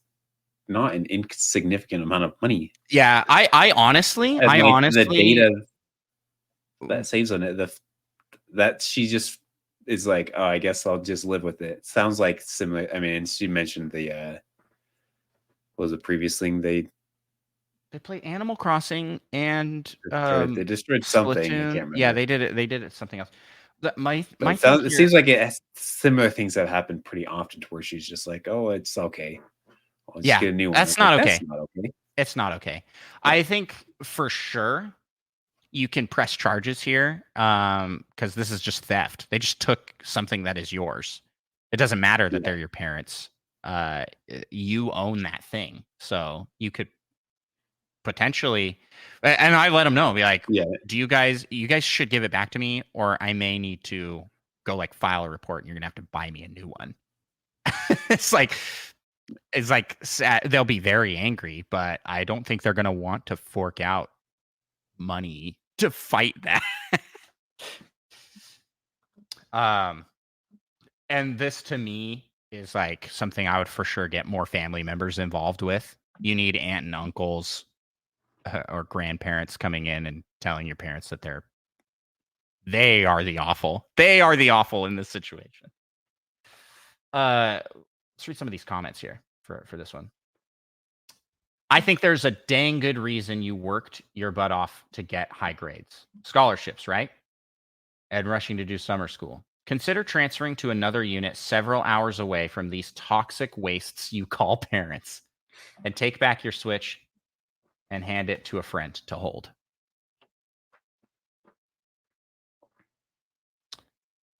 not an insignificant amount of money. yeah. I honestly, the data that saves on it, that she just is like, oh, I guess I'll just live with it. Sounds like similar. I mean, she mentioned the what was the previous thing they play Animal Crossing and they destroyed something. I can't Splatoon. remember. Yeah, they did it. They did it something else. My It seems like it has similar things that happen pretty often to where she's just like, oh, it's okay. I'll just get a new one. That's not okay. That's not okay. It's not okay. Yeah. I think for sure you can press charges here because this is just theft. They just took something that is yours. It doesn't matter that they're your parents. You own that thing, so you could potentially. And I let them know, be like, do you guys should give it back to me, or I may need to go like file a report, and you're gonna have to buy me a new one. It's like they'll be very angry, but I don't think they're gonna want to fork out money to fight that. And this to me is like something I would for sure get more family members involved with. You need aunt and uncles or grandparents coming in and telling your parents that they are the awful. They are the awful in this situation. Let's read some of these comments here for this one. I think there's a dang good reason you worked your butt off to get high grades. Scholarships, right? And rushing to do summer school. Consider transferring to another unit several hours away from these toxic wastes you call parents. And take back your Switch and hand it to a friend to hold.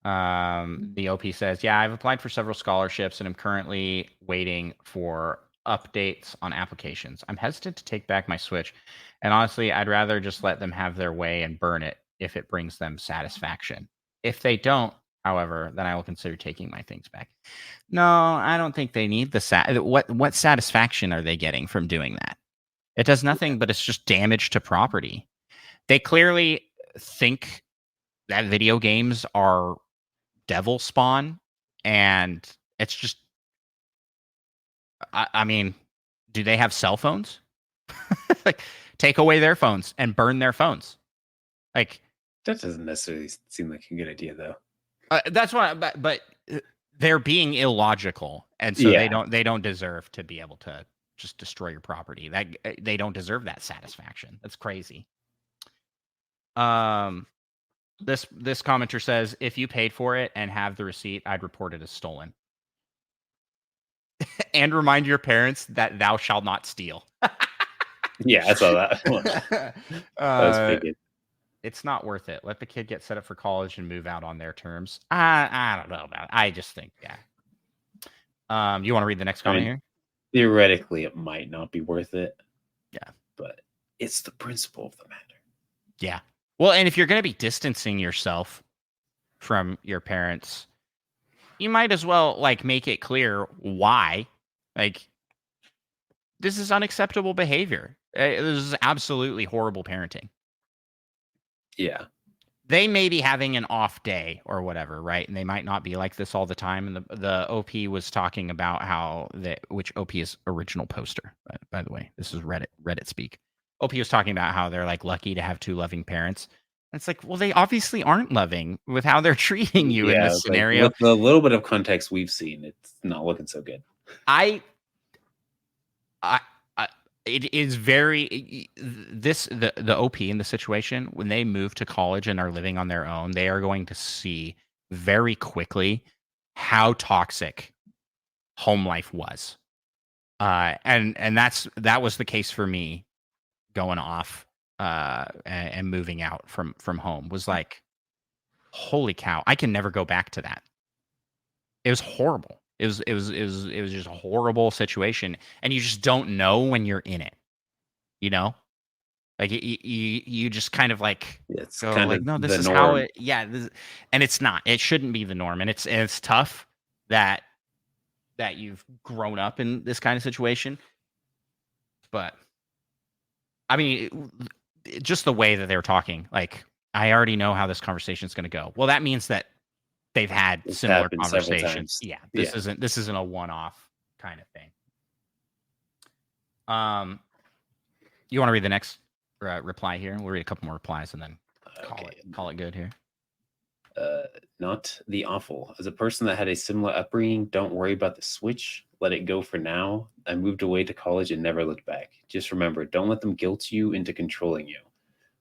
The OP says, yeah, I've applied for several scholarships and I'm currently waiting for updates on applications. I'm hesitant to take back my Switch. And honestly, I'd rather just let them have their way and burn it if it brings them satisfaction. If they don't, however, then I will consider taking my things back. No, I don't think they need the what satisfaction are they getting from doing that? It does nothing, but it's just damage to property. They clearly think that video games are devil spawn, and it's just I mean, do they have cell phones? Like, take away their phones and burn their phones. Like, that doesn't necessarily seem like a good idea, though. That's why, but they're being illogical, and so they don't deserve to be able to just destroy your property. That they don't deserve that satisfaction. That's crazy. This commenter says, if you paid for it and have the receipt, I'd report it as stolen. And remind your parents that thou shalt not steal. Yeah, I saw that one. That was pretty good. It's not worth it. Let the kid get set up for college and move out on their terms. I don't know about it. I just think, yeah. You want to read the next comment here? Theoretically, it might not be worth it. Yeah. But it's the principle of the matter. Yeah. Well, and if you're going to be distancing yourself from your parents, you might as well like make it clear why. Like, this is unacceptable behavior. This is absolutely horrible parenting. Yeah. They may be having an off day or whatever, right? And they might not be like this all the time. And the OP was talking about how which OP is original poster, by the way. This is Reddit speak. OP was talking about how they're like lucky to have two loving parents. And it's like, well, they obviously aren't loving with how they're treating you in this scenario. With the little bit of context we've seen, it's not looking so good. It is very the OP in the situation when they move to college and are living on their own, they are going to see very quickly how toxic home life was. And that was the case for me going off and moving out from home. Was like, holy cow, I can never go back to that. It was horrible. It was just a horrible situation, and you just don't know when you're in it. You know, like you just kind of like it's go kind like, of no, this the is norm. how it. Yeah, and it's not. It shouldn't be the norm, and it's tough that you've grown up in this kind of situation. But I mean, just the way that they're talking, like, I already know how this conversation is going to go. Well, that means that they've had similar conversations. Yeah, this isn't a one-off kind of thing. You want to read the next reply here? We'll read a couple more replies and then call it good here. Not the awful. As a person that had a similar upbringing, don't worry about the switch. Let it go for now. I moved away to college and never looked back. Just remember, don't let them guilt you into controlling you.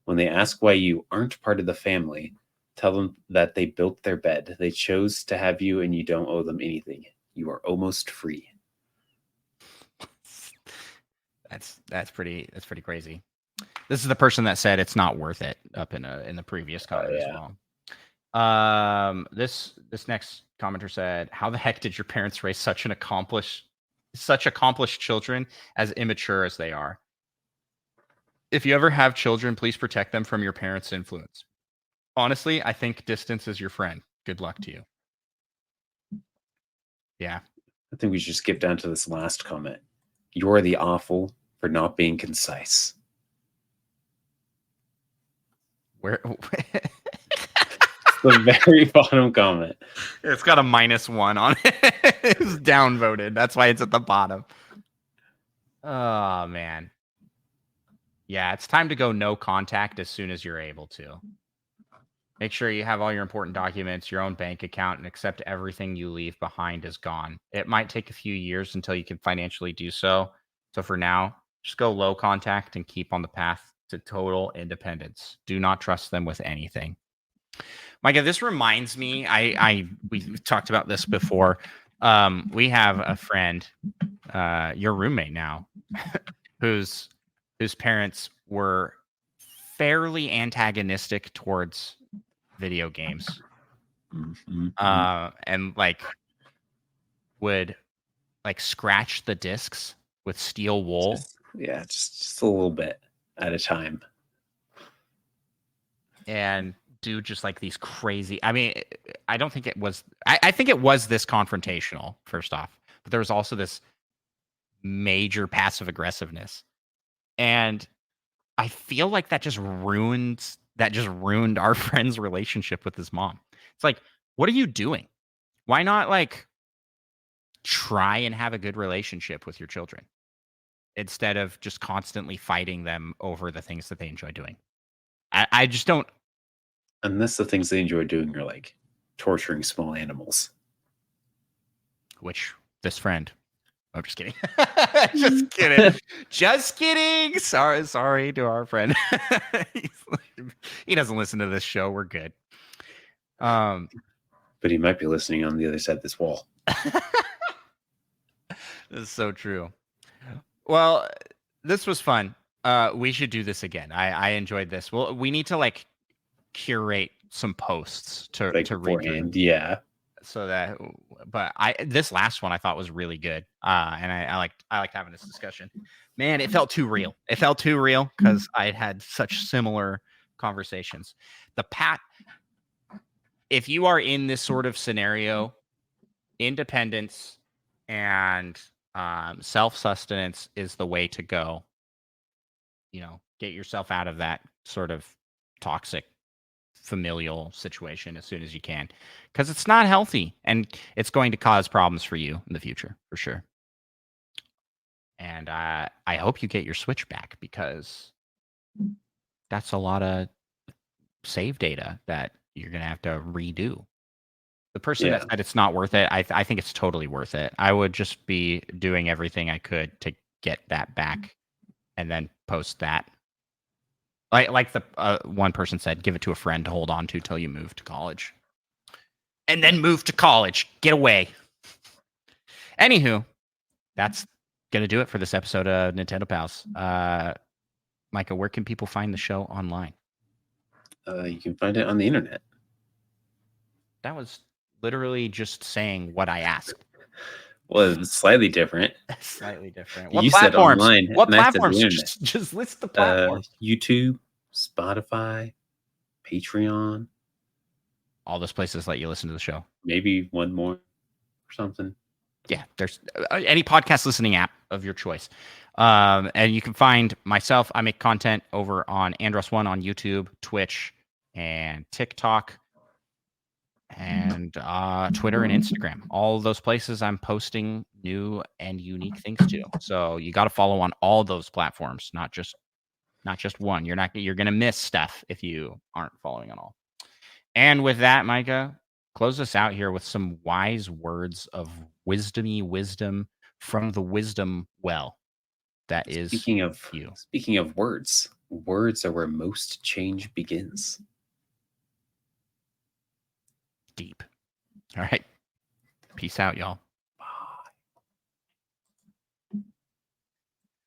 When they ask why you aren't part of the family, tell them that they built their bed. They chose to have you and you don't owe them anything. You are almost free. That's pretty crazy. This is the person that said it's not worth it up in the previous comment as well. This next commenter said, how the heck did your parents raise such accomplished children as immature as they are? If you ever have children, please protect them from your parents' influence. Honestly, I think distance is your friend. Good luck to you. Yeah. I think we should skip down to this last comment. You're the awful for not being concise. Where? The very bottom comment. It's got a -1 on it. It's downvoted. That's why it's at the bottom. Oh, man. Yeah, it's time to go no contact as soon as you're able to. Make sure you have all your important documents, your own bank account, and accept everything you leave behind is gone. It might take a few years until you can financially do so. So for now, just go low contact and keep on the path to total independence. Do not trust them with anything. Micah, this reminds me, we talked about this before. We have a friend, your roommate now, whose parents were fairly antagonistic towards video games. And like would like scratch the discs with steel wool. Just a little bit at a time. And do just like these crazy, I mean, I don't think it was, I think it was this confrontational, first off, but there was also this major passive aggressiveness. And I feel like that just ruined our friend's relationship with his mom. It's like, what are you doing? Why not like try and have a good relationship with your children instead of just constantly fighting them over the things that they enjoy doing? I just don't. Unless the things they enjoy doing are like torturing small animals. Which this friend I'm just kidding. Just kidding. Just kidding. Sorry to our friend. He doesn't listen to this show. We're good. But he might be listening on the other side of this wall. This is so true. Well, this was fun. We should do this again. I enjoyed this. Well, we need to like curate some posts to read through. Yeah. So that, but this last one I thought was really good. And I liked having this discussion. Man, it felt too real. It felt too real because I had such similar conversations. If you are in this sort of scenario, independence and self-sustenance is the way to go. You know, get yourself out of that sort of toxic familial situation as soon as you can, because it's not healthy and it's going to cause problems for you in the future for sure. And I hope you get your Switch back, because that's a lot of save data that you're gonna have to redo. The person that said it's not worth it, I think it's totally worth it. I would just be doing everything I could to get that back and then post that. Like the one person said, give it to a friend to hold on to till you move to college. And then move to college. Get away. Anywho, that's going to do it for this episode of Nintendo Pals. Micah, where can people find the show online? You can find it on the internet. That was literally just saying what I asked. Well, it's slightly different. Slightly different. What platforms? Said online, what platforms? Just list the platforms. YouTube, Spotify, Patreon. All those places let you listen to the show. Maybe one more or something. Yeah, there's any podcast listening app of your choice. And you can find myself. I make content over on Andros1 on YouTube, Twitch, and TikTok, and Twitter and Instagram. All those places I'm posting new and unique things to. So you got to follow on all those platforms, not just one. You're gonna miss stuff if you aren't following on all. And with that, Micah, close us out here with some wise words of wisdom from the wisdom well. That is speaking of words are where most change begins. Deep. All right. Peace out, y'all.